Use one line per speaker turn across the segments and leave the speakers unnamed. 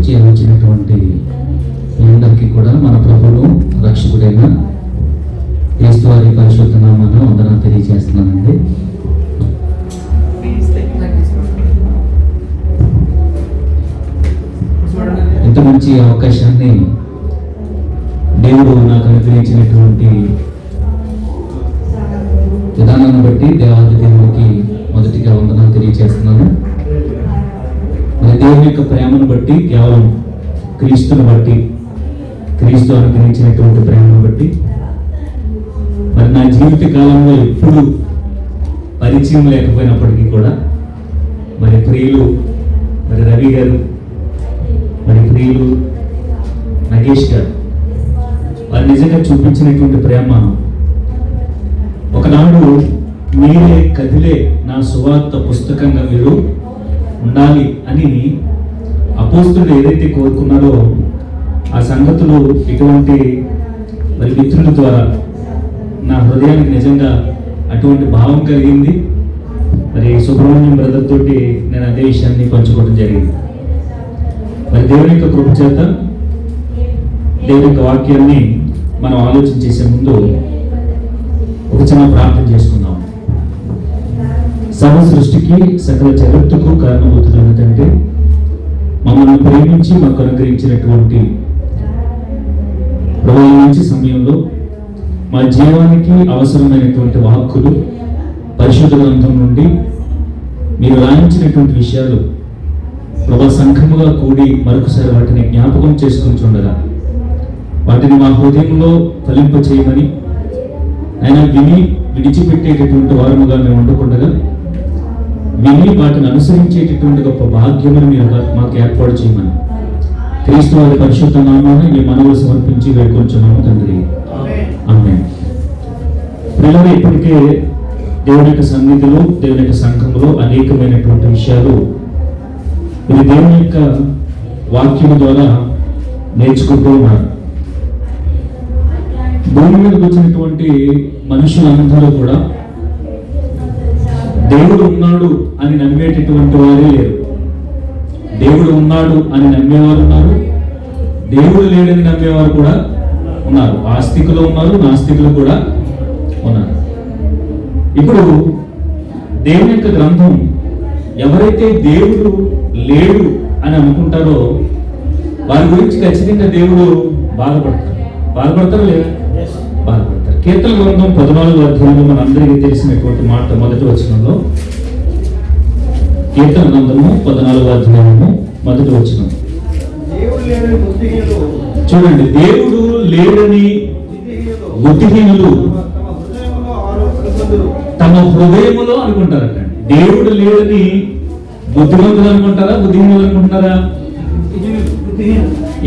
చేయించినటువంటి మీ అందరికీ కూడా మన ప్రభువును రక్షకుడైన యేసు వారి పరిశుద్ధ నామాన వందనాలు తెలియజేస్తున్నానండి. ఇంత మంచి అవకాశాన్ని దేవుడు నాకు అనుగ్రహించినటువంటి విధానాన్ని బట్టి దేవాది దేవుడికి మొదటిగా వందనాలు తెలియజేస్తున్నాను. మరి దేవుని యొక్క ప్రేమను బట్టి, కేవలం క్రీస్తుని బట్టి, క్రీస్తు అనుగ్రహించినటువంటి ప్రేమను బట్టి మరి నా జీవిత కాలంలో ఎప్పుడు పరిచయం లేకపోయినప్పటికీ కూడా మరి ప్రియులు మరి రవి గారు, మరి ప్రియులు నగేష్ గారు వారు నిజంగా చూపించినటువంటి ప్రేమ, ఒకనాడు మీరే కదిలే నా సువార్త పుస్తకంగా మీరు ఉండాలి అని అపోస్తులు ఏదైతే కోరుకున్నారో ఆ సంగతులు ఇటువంటి మరి మిత్రుల ద్వారా నా హృదయానికి నిజంగా అటువంటి భావం కలిగింది. మరి సుబ్రహ్మణ్యం బ్రదర్ తోటి నేను అదే విషయాన్ని పంచుకోవడం జరిగింది. మరి దేవుని యొక్క కృప చేత దేవుని యొక్క వాక్యాన్ని మనం ఆలోచన చేసే ముందు ఒక చిన్న ప్రార్థన చేసుకుందాం. సర్వ సృష్టికి సకల జగత్తుకు కారణమవుతున్న తండ్రి, మమ్మల్ని ప్రేమించి మాకు అనుగ్రహించినటువంటి ప్రభువు మంచి సమయంలో మా జీవానికి అవసరమైనటువంటి వాక్కులు పరిశుద్ధ గ్రంథం నుండి మీరు రాయించినటువంటి విషయాలు ప్రభు సంఘముగా కూడి మరొకసారి వాటిని జ్ఞాపకం చేసుకుని చూడగా వాటిని మా హృదయంలో ఫలింప చేయమని ఆయన విని విడిచిపెట్టేటటువంటి వారముగా మేము ఉండకుండగా విని వాటిని అనుసరించేటటువంటి గొప్ప భాగ్యమును మీరు మాకు ఏర్పాటు చేయమని క్రీస్తు వారి పరిశుద్ధ నామాన్ని మీ మనవులు సమర్పించి వేడుకొంచున్నాము తండ్రి, ఆమేన్. పిల్లలు ఇప్పటికే దేవుని యొక్క సన్నిధిలో, దేవుని యొక్క సంఘంలో అనేకమైనటువంటి విషయాలు మీరు దేవుని యొక్క వాక్యము ద్వారా నేర్చుకుంటూ ఉన్నారు. భూమి మీదకి వచ్చినటువంటి మనుషులందరూ కూడా దేవుడు ఉన్నాడు అని నమ్మేటటువంటి వారే లేరు. దేవుడు ఉన్నాడు అని నమ్మేవారు ఉన్నారు, దేవుడు లేడని నమ్మేవారు కూడా ఉన్నారు. ఆస్తికులు ఉన్నారు, నాస్తికులు కూడా ఉన్నారు. ఇప్పుడు దేవుని యొక్క గ్రంథం ఎవరైతే దేవుడు లేడు అని అనుకుంటారో వారి గురించి ఖచ్చితంగా దేవుడు బాధపడతారు లేదా? బాధపడతారు. కీర్తన గ్రంథం 14వ అధ్యాయంలో మనందరికీ తెలిసినటువంటి మాట మొదటి వచనంలో, కీర్తన గ్రంథము 14వ అధ్యాయము మొదటి వచనం చూడండి. దేవుడు లేడని బుద్ధిహీనులు తమ హృదయములో అనుకుంటారట. దేవుడు లేడని బుద్ధిమంతులు అనుకుంటారా, బుద్ధిహీనులు అనుకుంటారా?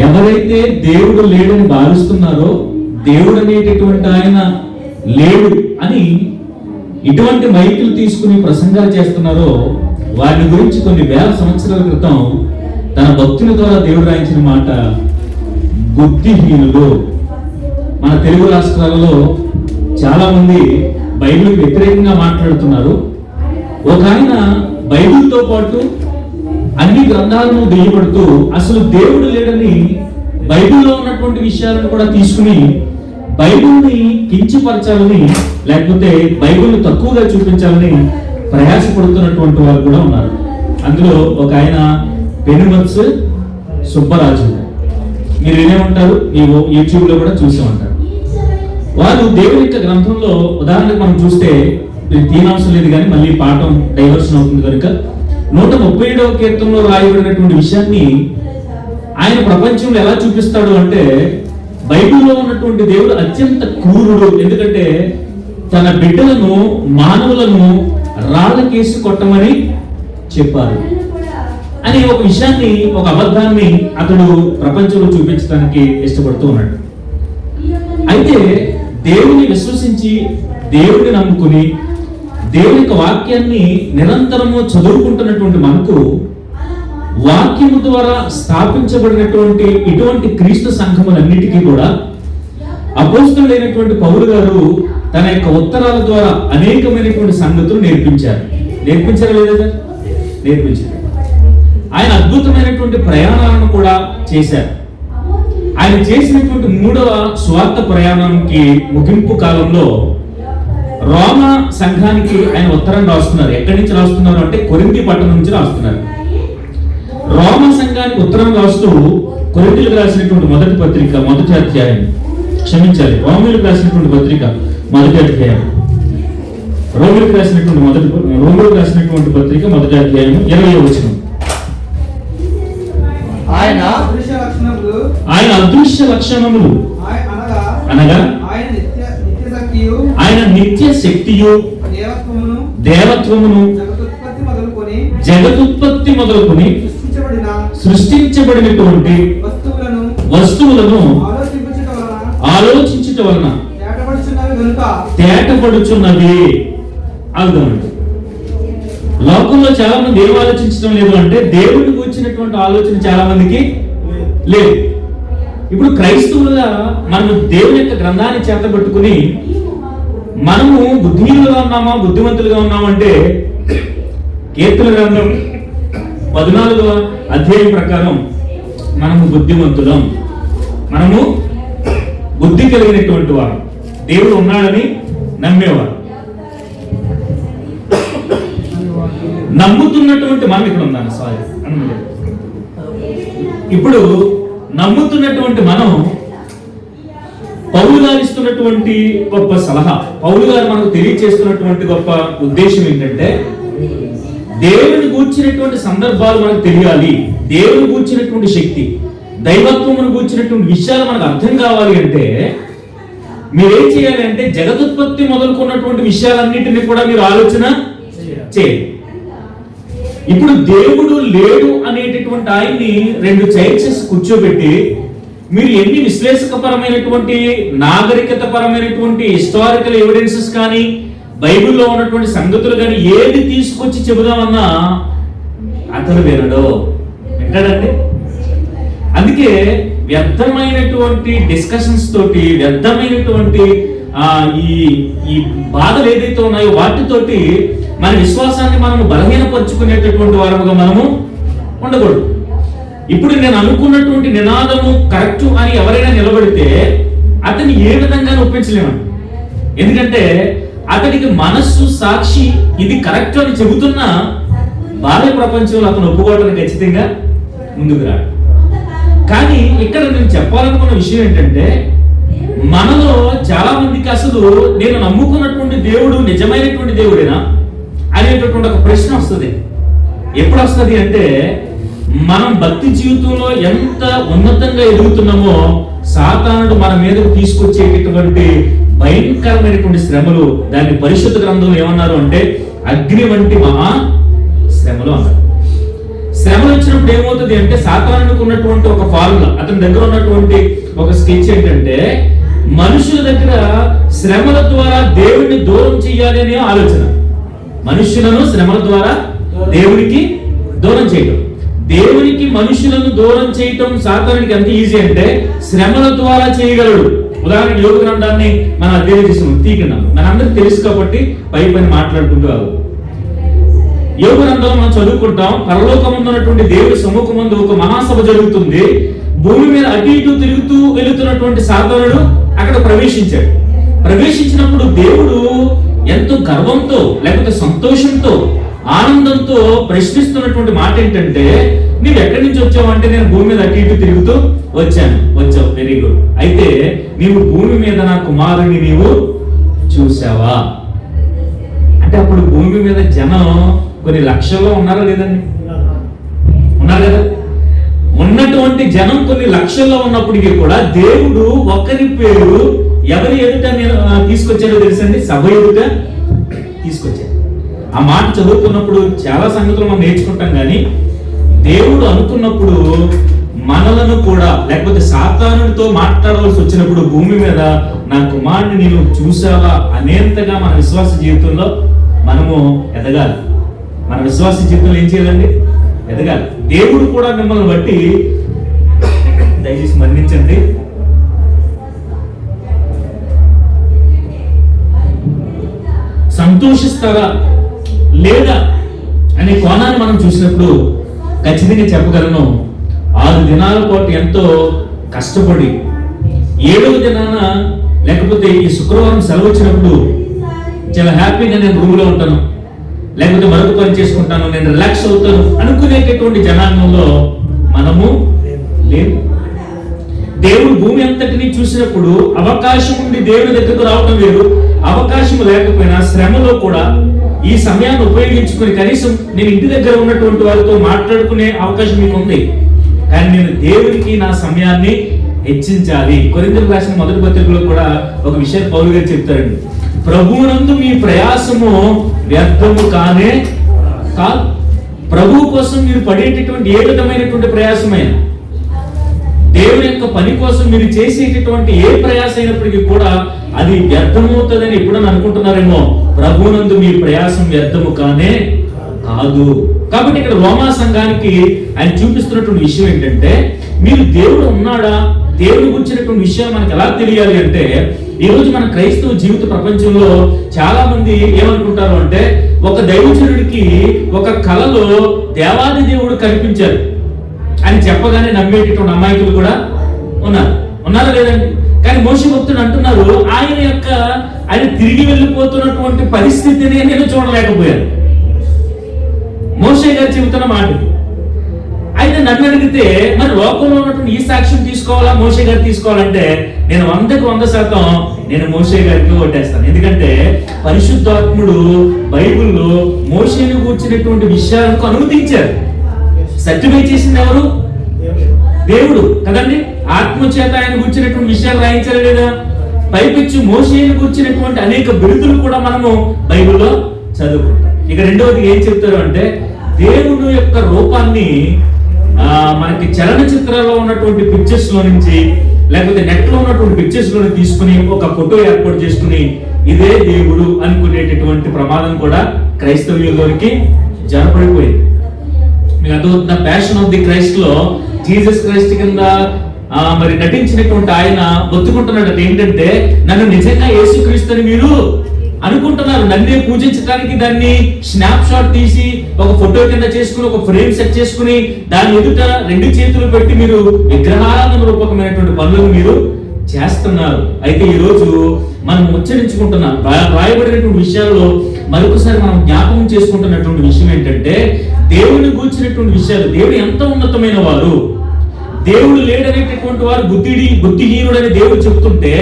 ఎవరైతే దేవుడు లేడని భావిస్తున్నారో, దేవుడు అనేటటువంటి ఆయన లేడు అని ఇటువంటి మైకులు తీసుకుని ప్రసంగాలు చేస్తున్నారో వారి గురించి కొన్ని వేల సంవత్సరాల క్రితం తన భక్తుల ద్వారా దేవుడు రాయించిన మాట బుద్ధిహీనులు. మన తెలుగు రాష్ట్రాలలో చాలా మంది బైబిల్కి వ్యతిరేకంగా మాట్లాడుతున్నారు. ఒక ఆయన బైబిల్తో పాటు అన్ని గ్రంథాలను దియ్యబడుతూ అసలు దేవుడు లేడని బైబిల్లో ఉన్నటువంటి విషయాలను కూడా తీసుకుని బైబిల్ని కించపరచాలని, లేకపోతే బైబిల్ని తక్కువగా చూపించాలని ప్రయాసపడుతున్నటువంటి వారు కూడా ఉన్నారు. అందులో ఒక ఆయన పెనుమత్స్ సుబ్బరాజు, మీరు వినే ఉంటారు, మీ యూట్యూబ్లో కూడా చూసే ఉంటారు. వారు దేవుని యొక్క గ్రంథంలో ఉదాహరణకు మనం చూస్తే తీనవసరం లేదు కానీ మళ్ళీ పాఠం డైవర్షన్ అవుతుంది కనుక 137వ కీర్తనలో రాయబడినటువంటి విషయాన్ని ఆయన ప్రపంచంలో ఎలా చూపిస్తాడు అంటే, బైబిల్లో ఉన్నటువంటి దేవుడు అత్యంత క్రూరుడు. ఎందుకంటే తన బిడ్డలను, మానవులను రాళ్ళకేసి కొట్టమని చెప్పారు అని ఒక విషయాన్ని, ఒక అబద్ధాన్ని అతడు ప్రపంచంలో చూపించడానికి ఇష్టపడుతూ ఉన్నాడు. అయితే దేవుని విశ్వసించి, దేవుడిని నమ్ముకుని, దేవుని యొక్క వాక్యాన్ని నిరంతరము చదువుకుంటున్నటువంటి మనకు వాక్యము ద్వారా స్థాపించబడినటువంటి ఇటువంటి క్రీస్తు సంఘములన్నిటికీ కూడా అపోస్తలుడైనటువంటి పౌలు గారు తన యొక్క ఉత్తరాల ద్వారా అనేకమైనటువంటి సంగతులు నేర్పించారు. నేర్పించారు లేదా? నేర్పించారు. ఆయన అద్భుతమైనటువంటి ప్రయాణాలను కూడా చేశారు. ఆయన చేసినటువంటి 3వ స్వార్థ ప్రయాణానికి ముగింపు కాలంలో రోమా సంఘానికి ఆయన ఉత్తరం రాస్తున్నారు. ఎక్కడి నుంచి రాస్తున్నారు అంటే కొరింథీ పట్టణం నుంచి రాస్తున్నారు. రోమా సంఘానికి ఉత్తరం రాస్తూ కొరింథీలకు రాసినటువంటి మొదటి పత్రిక మొదటి అధ్యాయం, క్షమించాలి, రోమిలకు రాసినటువంటి పత్రిక మొదటి అధ్యాయం, రోమిలకు రాసినటువంటి పత్రిక మొదటి అధ్యాయం 20వ వచనం. ఆయన అదృశ్య లక్షణములు అనగా ఆయన నిత్య శక్తియు దేవత్వమును జగతుత్పత్తి మొదలుకొని సృష్టించబడినటువంటి వస్తువులను ఆలోచించుట వలన తేటపడుచున్నది. అర్థమండి. లోకంలో చాలా మంది ఏం ఆలోచించడం లేదు అంటే దేవుడిని కూర్చున్నటువంటి ఆలోచన చాలా మందికి లేదు. ఇప్పుడు క్రైస్తవులుగా మనము దేవుని యొక్క గ్రంథాన్ని చేతబట్టుకుని మనము బుద్ధిహీనులుగా ఉన్నామా బుద్ధిమంతులుగా ఉన్నామంటే కీర్తన గ్రంథం 14వ అధ్యాయం ప్రకారం మనము బుద్ధిమంతులం, మనము బుద్ధి కలిగినటువంటి వారు, దేవుడు ఉన్నాడని నమ్మేవారు. నమ్ముతున్నటువంటి మనం ఇక్కడ ఉన్నాను సారీ ఇప్పుడు నమ్ముతున్నటువంటి మనం పౌలు గారు ఇస్తున్నటువంటి గొప్ప సలహా, పౌలు గారు మనకు తెలియచేస్తున్నటువంటి గొప్ప ఉద్దేశం ఏంటంటే దేవుని గూర్చినటువంటి సందర్భాలు మనకు తెలియాలి, దేవుని గూర్చినటువంటి శక్తి, దైవత్వమును గూర్చినటువంటి విషయాలు మనకు అర్థం కావాలి అంటే మీరేం చేయాలి అంటే జగదుత్పత్తి మొదలుకున్నటువంటి విషయాలన్నింటినీ కూడా మీరు ఆలోచన చేయాలి. ఇప్పుడు దేవుడు లేడు అనేటటువంటి ఆయన్ని 2 చైర్స్ కూర్చోబెట్టి మీరు ఎన్ని విశ్లేషకపరమైనటువంటి నాగరికత పరమైనటువంటి హిస్టారికల్ ఎవిడెన్సెస్ కానీ బైబిల్లో ఉన్నటువంటి సంగతులు కానీ ఏది తీసుకొచ్చి చెబుదామన్నా అతను వింటాడండి. అందుకే వ్యర్థమైనటువంటి డిస్కషన్స్ తోటి వ్యర్థమైనటువంటి ఈ బాధలు ఏదైతే ఉన్నాయో వాటితోటి మన విశ్వాసాన్ని మనము బలహీనపరుచుకునేటటువంటి వారముగా మనము ఉండకూడదు. ఇప్పుడు నేను అనుకున్నటువంటి నినాదము కరెక్ట్ అని ఎవరైనా నిలబడితే అతన్ని ఏ విధంగా ఒప్పించలేమండి. ఎందుకంటే అతనికి మనస్సు సాక్షి ఇది కరెక్ట్ అని చెబుతున్నా బాహ్య ప్రపంచంలో అతను ఒప్పుకోవడానికి ఖచ్చితంగా ముందుకు రాడు. కానీ ఇక్కడ నేను చెప్పాలనుకున్న విషయం ఏంటంటే మనలో చాలా మందికి అసలు నేను నమ్ముకున్నటువంటి దేవుడు నిజమైనటువంటి దేవుడేనా అనేటటువంటి ఒక ప్రశ్న వస్తుంది. ఎప్పుడు వస్తుంది అంటే మనం భక్తి జీవితంలో ఎంత ఉన్నతంగా ఎదుగుతున్నామో సాతానుడు మన మీదకు తీసుకొచ్చేటటువంటి భయంకరమైనటువంటి శ్రమలు, దాన్ని పరిశుద్ధ గ్రంథంలో ఏమన్నారు అంటే అగ్ని వంటి మహా శ్రమలు అన్నారు. శ్రమలు వచ్చినప్పుడు ఏమవుతుంది అంటే సాతానుడికి ఉన్నటువంటి ఒక ఫార్ములా, అతని దగ్గర ఉన్నటువంటి ఒక స్కెచ్ ఏంటంటే మనుషుల దగ్గర శ్రమల ద్వారా దేవుడిని దూరం చేయాలి అనే ఆలోచన. మనుషులను శ్రమల ద్వారా దేవునికి దూరం చేయటం, దేవునికి మనుషులను దూరం చేయటం సాతానుడికి ఎంత ఈజీ అంటే శ్రమల ద్వారా చేయగలడు. ఉదాహరణ యోగ గ్రంథాన్ని మనం అధ్యయనం చేసాం, తీకున్నాం, మనందరికి తెలుసు కాబట్టి పై మాట్లాడుకుంటూ యోగ గ్రంథంలో మనం చదువుకుంటాం. పరలోకమందు ఉన్నటువంటి దేవుడి సముఖమందు ఒక మహాసభ జరుగుతుంది. భూమి మీద అటు ఇటు తిరుగుతూ వెళుతున్నటువంటి సాతానుడు అక్కడ ప్రవేశించాడు. ప్రవేశించినప్పుడు దేవుడు ఎంతో గర్వంతో లేకపోతే సంతోషంతో ఆనందంతో ప్రశ్నిస్తున్నటువంటి మాట ఏంటంటే నీవు ఎక్కడి నుంచి వచ్చావు అంటే నేను భూమి మీద అటు ఇటు తిరుగుతూ వచ్చావు, వెరీ గుడ్. అయితే నీవు భూమి మీద నా కుమారుని నీవు చూసావా అంటే అప్పుడు భూమి మీద జనం కొన్ని లక్షల్లో ఉన్నారా లేదండి? ఉన్నారు కదా. ఉన్నటువంటి జనం కొన్ని లక్షల్లో ఉన్నప్పటికీ కూడా దేవుడు ఒక్కరి పేరు ఎవరి ఎదుట తీసుకొచ్చారో తెలుసండి, సభ ఎదుట తీసుకొచ్చారు. ఆ మాట చదువుతున్నప్పుడు చాలా సంగతులు మనం నేర్చుకుంటాం. కానీ దేవుడు అనుకున్నప్పుడు మనలను కూడా లేకపోతే సాతానుడితో మాట్లాడవలసి వచ్చినప్పుడు భూమి మీద నా కుమారుని నీవు చూసావా అనేంతగా మన విశ్వాస జీవితంలో మనము ఎదగాలి. మన విశ్వాస జీవితంలో ఏం చేయాలండి? ఎదగాలి. దేవుడు కూడా మిమ్మల్ని బట్టి దయచేసి మన్నించండి, సంతోషిస్తారా లేదా అనే కోణాన్ని మనం చూసినప్పుడు ఖచ్చితంగా చెప్పగలను, 6 దినాల పాటు ఎంతో కష్టపడి 7వ దినాన లేకపోతే ఈ శుక్రవారం సెలవు వచ్చినప్పుడు చాలా హ్యాపీగా నేను రూమ్లో ఉంటాను, లేకపోతే మరొక పని చేసుకుంటాను, నేను రిలాక్స్ అవుతాను అనుకునేటటువంటి జనాంగంలో మనము లేవు. దేవుడు భూమి అంతటిని చూసినప్పుడు అవకాశం ఉండి దేవుడి దగ్గరకు రావడం వేరు, అవకాశం లేకపోయినా శ్రమలో కూడా ఈ సమయాన్ని ఉపయోగించుకుని కనీసం నేను ఇంటి దగ్గర ఉన్నటువంటి వారితో మాట్లాడుకునే అవకాశం మీకు ఉంది, కానీ నేను దేవుడికి నా సమయాన్ని హెచ్చించాలి. కొరింథీయులకు రాసిన మొదటి పత్రికలో కూడా ఒక విషయాన్ని పౌలు గారు చెప్తారండి, ప్రభువునందు మీ ప్రయాసము వ్యర్థము కానే కాదు. ప్రభువు కోసం మీరు పడేటటువంటి ఏ విధమైనటువంటి ప్రయాసమైన, దేవుని యొక్క పని కోసం మీరు చేసేటటువంటి ఏ ప్రయాస అయినప్పటికీ కూడా అది వ్యర్థమవుతుందని ఎప్పుడని అనుకుంటున్నారేమో. ప్రభువునందు మీ ప్రయాసం వ్యర్థము కానే కాదు. కాబట్టి ఇక్కడ రోమా సంఘానికి ఆయన చూపిస్తున్నటువంటి విషయం ఏంటంటే, మీరు దేవుడు ఉన్నాడా, దేవుని గురించినటువంటి విషయాలు మనకు ఎలా తెలియాలి అంటే, ఈ రోజు మన క్రైస్తవ జీవిత ప్రపంచంలో చాలా మంది ఏమనుకుంటారు అంటే, ఒక దైవజనుడికి ఒక కలలో దేవాది దేవుడు కనిపించారు అని చెప్పగానే నమ్మేటటువంటి అమాయకులు కూడా ఉన్నారా లేదండి? కానీ మోషే భక్తుడు అంటున్నారు, ఆయన తిరిగి వెళ్ళిపోతున్నటువంటి పరిస్థితిని నేను చూడలేకపోయాను. మోషే గారు చెబుతున్న మాట. అయితే నన్ను అడిగితే మరి లోకంలో ఉన్నటువంటి ఈ సాక్ష్యం తీసుకోవాలా, మోషే గారు తీసుకోవాలంటే నేను 100% నేను మోషే గారికి ఓటేస్తాను. ఎందుకంటే పరిశుద్ధాత్ముడు బైబిల్లో మోషేను కూర్చున్నటువంటి విషయాలకు అనుమతించారు. సర్టిఫై చేసింది ఎవరు? దేవుడు కదండి. ఆత్మచేత ఆయన కూర్చున్నటువంటి విషయాలు రాయించారు లేదా? పైపిచ్చి మోషేను కూర్చున్నటువంటి అనేక బిరుదులు కూడా మనము బైబిల్లో చదువుకుంటాం. ఇక రెండవది ఏం చెప్తారు అంటే, దేవుడు యొక్క రూపాన్ని మనకి చలనచిత్రాల్లో ఉన్నటువంటి పిక్చర్స్ లో నుంచి లేకపోతే నెట్ లో ఉన్నటువంటి పిక్చర్స్ లో తీసుకుని ఒక ఫోటో ఏర్పాటు చేసుకుని ఇదే దేవుడు అనుకునేటటువంటి ప్రమాదం కూడా క్రైస్తవులలోనికి జనపడిపోయింది. మీకు అర్థమవుతున్న ప్యాషన్ ఆఫ్ ది క్రైస్ట్ లో జీసస్ క్రైస్ట్ కింద మరి నటించినటువంటి ఆయన ఒత్తుకుంటున్నాడు ఏంటంటే, నన్ను నిజంగా యేసుక్రీస్తు అని మీరు అనుకుంటున్నారు, నన్నే పూజించడానికి దాన్ని స్నాప్ షాట్ తీసి ఒక ఫోటో కింద చేసుకుని ఒక ఫ్రేమ్ సెట్ చేసుకుని దాని ఎదుట 2 చేతులు పెట్టి మీరు విగ్రహారాధన రూపకమైనటువంటి పనులను మీరు చేస్తున్నారు. అయితే ఈ రోజు మనం ఉచ్చరించుకుంటున్నాం రాయబడినటువంటి విషయాల్లో మరొకసారి మనం జ్ఞాపకం చేసుకుంటున్నటువంటి విషయం ఏంటంటే, దేవుని గూర్చినటువంటి విషయాలు, దేవుడు ఎంత ఉన్నతమైన వారు, దేవుడు లేడనేటటువంటి వారు బుద్ధిహీనుడని దేవుడు చెప్తుంటే,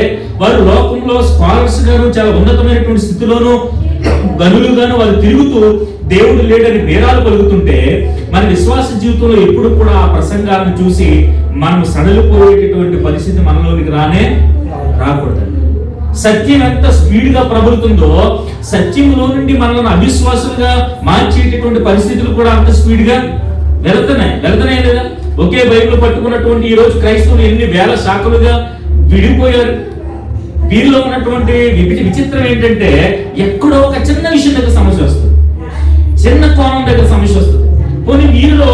వారు లోకంలో స్కాలర్స్ గాను చాలా ఉన్నతమైనటువంటి స్థితిలోనూ గనులుగాను వారు తిరుగుతూ దేవుడు లేడని బేరాలు పలుకుతుంటే, మన విశ్వాస జీవితంలో ఎప్పుడు కూడా ఆ ప్రసంగాలను చూసి మనం సడలిపోయేటటువంటి పరిస్థితి మనలోనికి రాకూడదు. సత్యం ఎంత స్పీడ్ గా ప్రబలుతుందో, సత్యంలో నుండి మనల్ని అవిశ్వాసులుగా మార్చేటటువంటి పరిస్థితులు కూడా అంత స్పీడ్ గా వెళుతున్నాయి లేదా? ఒకే బైబిల్ పట్టుకున్నటువంటి ఈ రోజు క్రైస్తవులు ఎన్ని వేల శాఖలుగా విడిపోయారు. వీరిలో ఉన్నటువంటి విచిత్రం ఏంటంటే, ఎక్కడో ఒక చిన్న విషయం దగ్గర సమస్య వస్తుంది, చిన్న కోణం దగ్గర సమస్య వస్తుంది. కొన్ని వీరిలో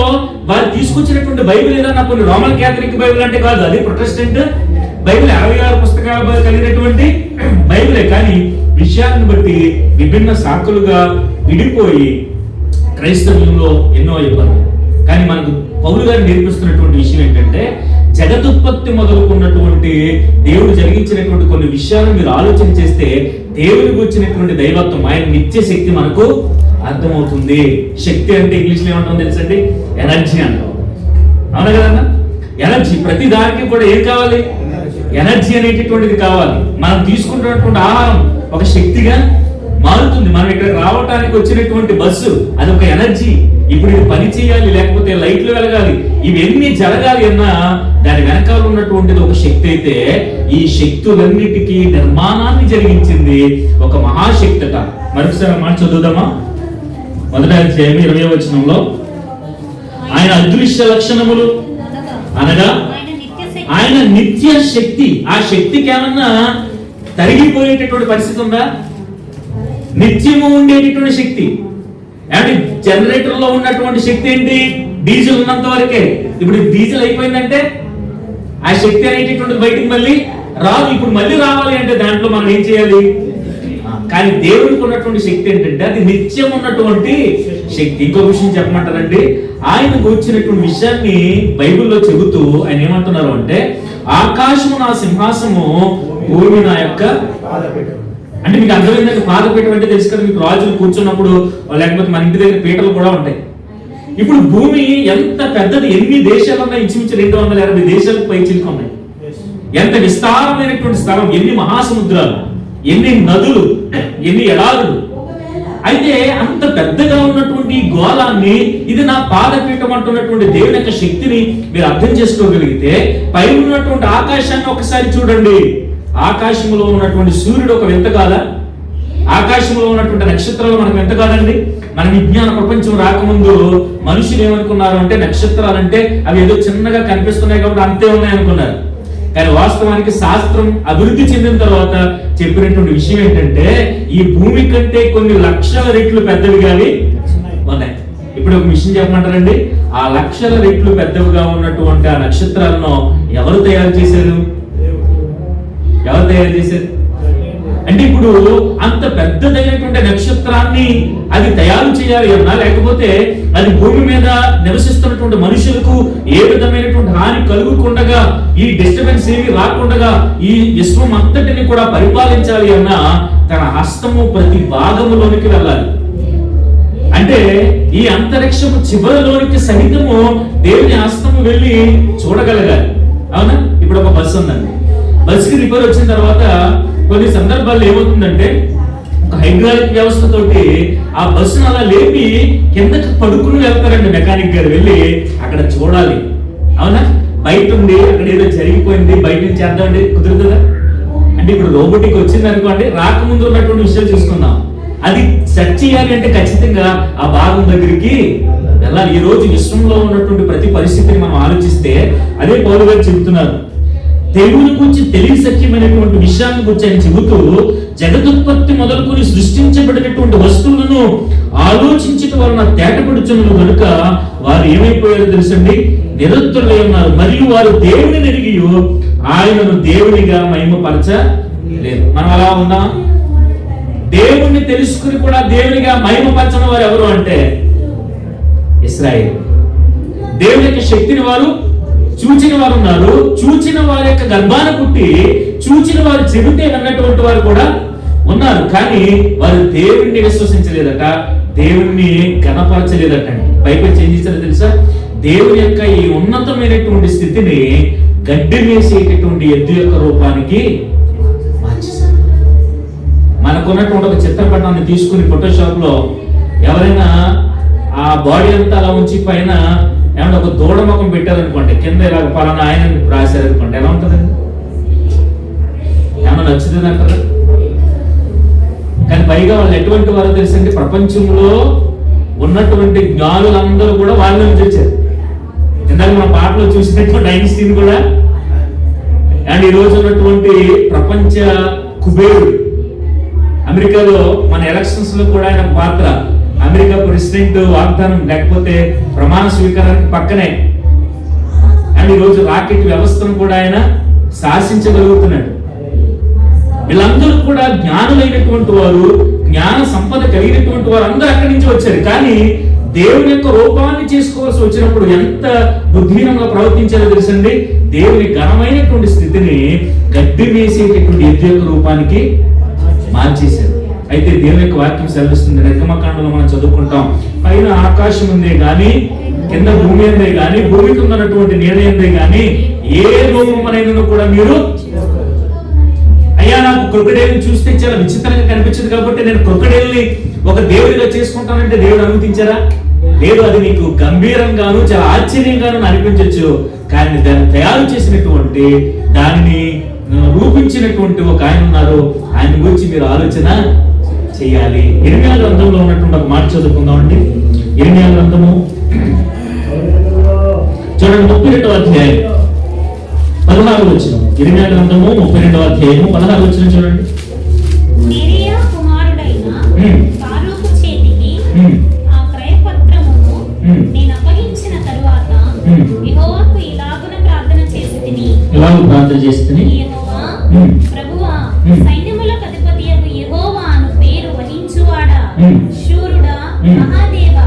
వారు తీసుకొచ్చినటువంటి బైబిల్ ఏదన్నా కొన్ని రోమన్ క్యాథలిక్ బైబిల్ అంటే కాదు, అది ప్రొటెస్టెంట్ బైబిల్ 66 పుస్తకాలు కలిగినటువంటి బైబిలే. కానీ విషయాన్ని బట్టి విభిన్న శాఖలుగా విడిపోయి క్రైస్తవ్యంలో ఎన్నో ఇబ్బందులు. కానీ మనకు పౌలు గారు నేర్పిస్తున్నటువంటి విషయం ఏంటంటే, జగదుత్పత్తి మొదలుకున్నటువంటి దేవుడు జరిగించినటువంటి కొన్ని విషయాలను మీరు ఆలోచన చేస్తే దేవుడికి వచ్చినటువంటి దైవత్వం, ఆయన నిత్య శక్తి మనకు అర్థమవుతుంది. శక్తి అంటే ఇంగ్లీష్లో ఏమంటాం తెలుసండి? ఎనర్జీ అంటాం. అవునా కదన్నా? ఎనర్జీ. ప్రతి దానికి కూడా ఏం కావాలి? ఎనర్జీ అనేటటువంటిది కావాలి. మనం తీసుకుంటున్నటువంటి ఆహారం ఒక శక్తిగా మారుతుంది. మనం ఇక్కడ రావటానికి వచ్చినటువంటి బస్సు అది ఒక ఎనర్జీ. ఇప్పుడు ఇది పని చేయాలి, లేకపోతే లైట్లు వెలగాలి, ఇవన్నీ జరగాలి అన్నా దాని వెనకాల ఉన్నటువంటిది ఒక శక్తి. అయితే ఈ శక్తులన్నిటికీ నిర్మాణాన్ని జరిగించింది ఒక మహాశక్తట. మరొకసారి మాట చదువుదామా? 1వ అధ్యాయం 20వ వచనంలో, ఆయన అదృశ్య లక్షణములు అనగా ఆయన నిత్య శక్తి. ఆ శక్తికి ఏమన్నా తరిగిపోయేటటువంటి పరిస్థితి ఉందా? నిత్యము ఉండేటటువంటి శక్తి. అంటే జనరేటర్ లో ఉన్నటువంటి శక్తి ఏంటి? డీజిల్ ఉన్నంత వరకే. ఇప్పుడు డీజిల్ అయిపోయిందంటే ఆ శక్తి అనేటటువంటి బయటికి మళ్ళీ రాదు. ఇప్పుడు మళ్ళీ రావాలి అంటే దాంట్లో మనం ఏం చేయాలి? కానీ దేవుడికి ఉన్నటువంటి శక్తి ఏంటంటే అది నిత్యం ఉన్నటువంటి శక్తి. ఇంకో విషయం చెప్పమంటారండి, ఆయన కూర్చున్నటువంటి విషయాన్ని బైబిల్లో చెబుతూ ఆయన ఏమంటున్నారు అంటే, ఆకాశము నా సింహాసము, భూమి నా యొక్క అంటే మీకు అర్థమైందంటే పాదపీఠం అంటే తెలుసు కదా, మీకు రాజులు కూర్చున్నప్పుడు లేకపోతే మన ఇంటి దగ్గర పీటలు కూడా ఉంటాయి. ఇప్పుడు భూమి ఎంత పెద్దది, ఎన్ని దేశాలు ఉన్నాయి, ఇంచుమించు 280 దేశాలకు పై చిలుక ఉన్నాయి. ఎంత విస్తారమైనటువంటి స్థలం, ఎన్ని మహాసముద్రాలు, ఎన్ని నదులు, ఎన్ని ఎడారులు. అయితే అంత పెద్దగా ఉన్నటువంటి గోళాన్ని ఇది నా పాదపీఠం అంటున్నటువంటి దేవుని యొక్క శక్తిని మీరు అర్థం చేసుకోగలిగితే, పైన ఉన్నటువంటి ఆకాశాన్ని ఒకసారి చూడండి. ఆకాశంలో ఉన్నటువంటి సూర్యుడు ఒక వింత కాదా? ఆకాశంలో ఉన్నటువంటి నక్షత్రాలు మనకు వింత కాదండి? మన విజ్ఞాన ప్రపంచం రాకముందు మనుషులు ఏమనుకున్నారు అంటే, నక్షత్రాలంటే అవి ఏదో చిన్నగా కనిపిస్తున్నాయి కాబట్టి అంతే ఉన్నాయి అనుకున్నారు. కానీ వాస్తవానికి శాస్త్రం అభివృద్ధి చెందిన తర్వాత చెప్పినటువంటి విషయం ఏంటంటే, ఈ భూమి కంటే కొన్ని లక్షల రెట్లు పెద్దవిగా ఉన్నాయి. ఇప్పుడు ఒక విషయం చెప్పమంటారండి, ఆ లక్షల రెట్లు పెద్దవిగా ఉన్నటువంటి ఆ నక్షత్రాలను ఎవరు తయారు చేశారు? ఎవరు తయారు చేశారు అంటే, ఇప్పుడు అంత పెద్దదైనటువంటి నక్షత్రాన్ని అది తయారు చేయాలి అన్నా, లేకపోతే అది భూమి మీద నివసిస్తున్నటువంటి మనుషులకు ఏ విధమైనటువంటి హాని కలుగకుండా, ఈ డిస్టర్బెన్స్ ఏమి రాకుండా ఈ విశ్వం అంతటిని కూడా పరిపాలించాలి అన్నా, తన హస్తము ప్రతి భాగములోనికి వెళ్ళాలి. అంటే ఈ అంతరిక్షము చివరిలోనికి సహితము దేవుని హస్తము వెళ్ళి చూడగలగాలి. అవునా? ఇప్పుడు ఒక బస్సు ఉందండి, బస్సుకి రిపేర్ వచ్చిన తర్వాత కొన్ని సందర్భాల్లో ఏమవుతుందంటే, ఒక హైడ్రాలిక్ వ్యవస్థతోటి ఆ బస్సును అలా లేపి కిందకి పడుకుని వెళ్తారండి మెకానిక్ గారు, వెళ్ళి అక్కడ చూడాలి. అవునా? బయట ఉండి అక్కడ ఏదో జరిగిపోయింది, బయట నుంచి చేద్దామండి, కుదురుతుందా? అంటే ఇప్పుడు రోబోటిక్ వచ్చింది అనుకోండి, రాకముందు ఉన్నటువంటి విషయాలు చూసుకుందాం. అది సెట్ చేయాలి అంటే ఖచ్చితంగా ఆ భాగం దగ్గరికి వెళ్ళాలి. ఈ రోజు విశ్వంలో ఉన్నటువంటి ప్రతి పరిస్థితిని మనం ఆలోచిస్తే అదే పౌలు గారు చెబుతున్నారు. దేవుని గురించి తెలివిసఖ్యమైనటువంటి విషయాన్ని గురించి ఆయన చెబుతూ, జగదుత్పత్తి మొదలుకొని సృష్టించబడినటువంటి వస్తువులను ఆలోచించటం వలన తేటపడుచున్నారు కనుక వారు ఏమైపోయారో తెలుసండి, నిరస్తులై ఉన్నారు. మరియు వారు దేవుని ఎరిగి ఆయనను దేవునిగా మహిమపరచలేదు. మనం అలా ఉన్నాం. దేవుణ్ణి తెలుసుకుని కూడా దేవునిగా మహిమపరచని వారు ఎవరు అంటే ఇశ్రాయేలు. దేవుని యొక్క శక్తిని వారు చూచిన వారు ఉన్నారు. చూచిన వారి యొక్క గర్భాన పుట్టి చూచిన వారు చెబితే అన్నటువంటి వారు కూడా ఉన్నారు. కానీ వారు దేవుణ్ణి విశ్వసించలేదట, దేవుణ్ణి గణపరచలేదట. పైపచ్చి ఏం చేశారో తెలుసా? దేవుని యొక్క ఈ ఉన్నతమైనటువంటి స్థితిని గడ్డి వేసేటటువంటి ఎద్దు యొక్క రూపానికి మార్చేశారు. మనకున్నటువంటి ఒక చిత్రపటాన్ని తీసుకుని ఫోటోషాప్ లో ఎవరైనా ఆ బాడీ అంతా అలా ఉంచి పైన ఏమన్నా ఒక దూడ ముఖం పెట్టారనుకోండి, కింద ఇలా పలానా ఆయన రాశారనుకోండి, ఎలా ఉంటుందండి? ఏమన్నా నచ్చుతుంది అంటారా? కానీ పైగా వాళ్ళు ఎటువంటి వారో తెలుసండి, ప్రపంచంలో ఉన్నటువంటి జ్ఞానులందరూ కూడా వాళ్ళ నుంచి వచ్చారు. ఇందాక మన పాటలో చూసినటువంటి ఐన్స్టీన్ కూడా, అండ్ ఈ రోజు ఉన్నటువంటి ప్రపంచ కుబేరుడు, అమెరికాలో మన ఎలక్షన్స్ లో కూడా ఆయన పాత్ర, అమెరికా ప్రెసిడెంట్ వాగ్దానం లేకపోతే ప్రమాణ స్వీకారానికి పక్కనే, అండ్ ఈరోజు రాకెట్ వ్యవస్థను కూడా ఆయన శాసించగలుగుతున్నాడు. వీళ్ళందరూ కూడా జ్ఞానులైనటువంటి వారు, జ్ఞాన సంపద కలిగినటువంటి వారు అందరూ అక్కడి నుంచి వచ్చారు. కానీ దేవుని యొక్క రూపాన్ని చేసుకోవాల్సి వచ్చినప్పుడు ఎంత బుద్ధిహీనంగా ప్రవర్తించారో తెలుసండి. దేవుని ఘనమైనటువంటి స్థితిని గడ్డి వేసేటటువంటి ఎద్దు యొక్క రూపానికి మార్చేశారు. అయితే దేవుని యొక్క వాక్యం సెలవిస్తుంది, నిర్గమకాండంలో మనం చదువుకుంటాం, పైన ఆకాశం ఉందే గాని కింద భూమి ఉందే గాని భూమికి ఉన్నటువంటి నీడ ఉందే గాని ఏ రూపమైనను కూడా మీరు, అయ్యా నాకు క్రొకడేలు చూస్తే చాలా విచిత్రంగా కనిపించింది కాబట్టి నేను క్రొకడేల్ని ఒక దేవుడిగా చేసుకుంటానంటే దేవుడు అనుమతించారా? లేదు. అది నీకు గంభీరంగాను చాలా ఆశ్చర్యంగాను అనిపించవచ్చు, కానీ దాన్ని తయారు చేసినటువంటి, దానిని రూపించినటువంటి ఒక ఆయన ఉన్నారు. ఆయన గురించి మీరు ఆలోచన చేయాలి. ఇర్మియా గ్రంథంలో ఉన్నటువంటి ఒక మాట చదువుకుందామండి. ఇర్మియా గ్రంథము చూడండి, 32వ అధ్యాయం 16వ వచనం. ఇర్మియా గ్రంథము 32వ అధ్యాయము 16వ వచనం చూడండి.
నెరియా కుమారుడైన బారూకు చేతికి ఆ క్రయపత్రమును నేను అప్పగించిన తరువాత యెహోవాకు ఇలాగున ప్రార్థన చేసితిని. యెహోవా ప్రభువా, సైన్యములకు అధిపతియగు యెహోవా అను పేరు వహించువాడా, శూరుడా, మహాదేవ,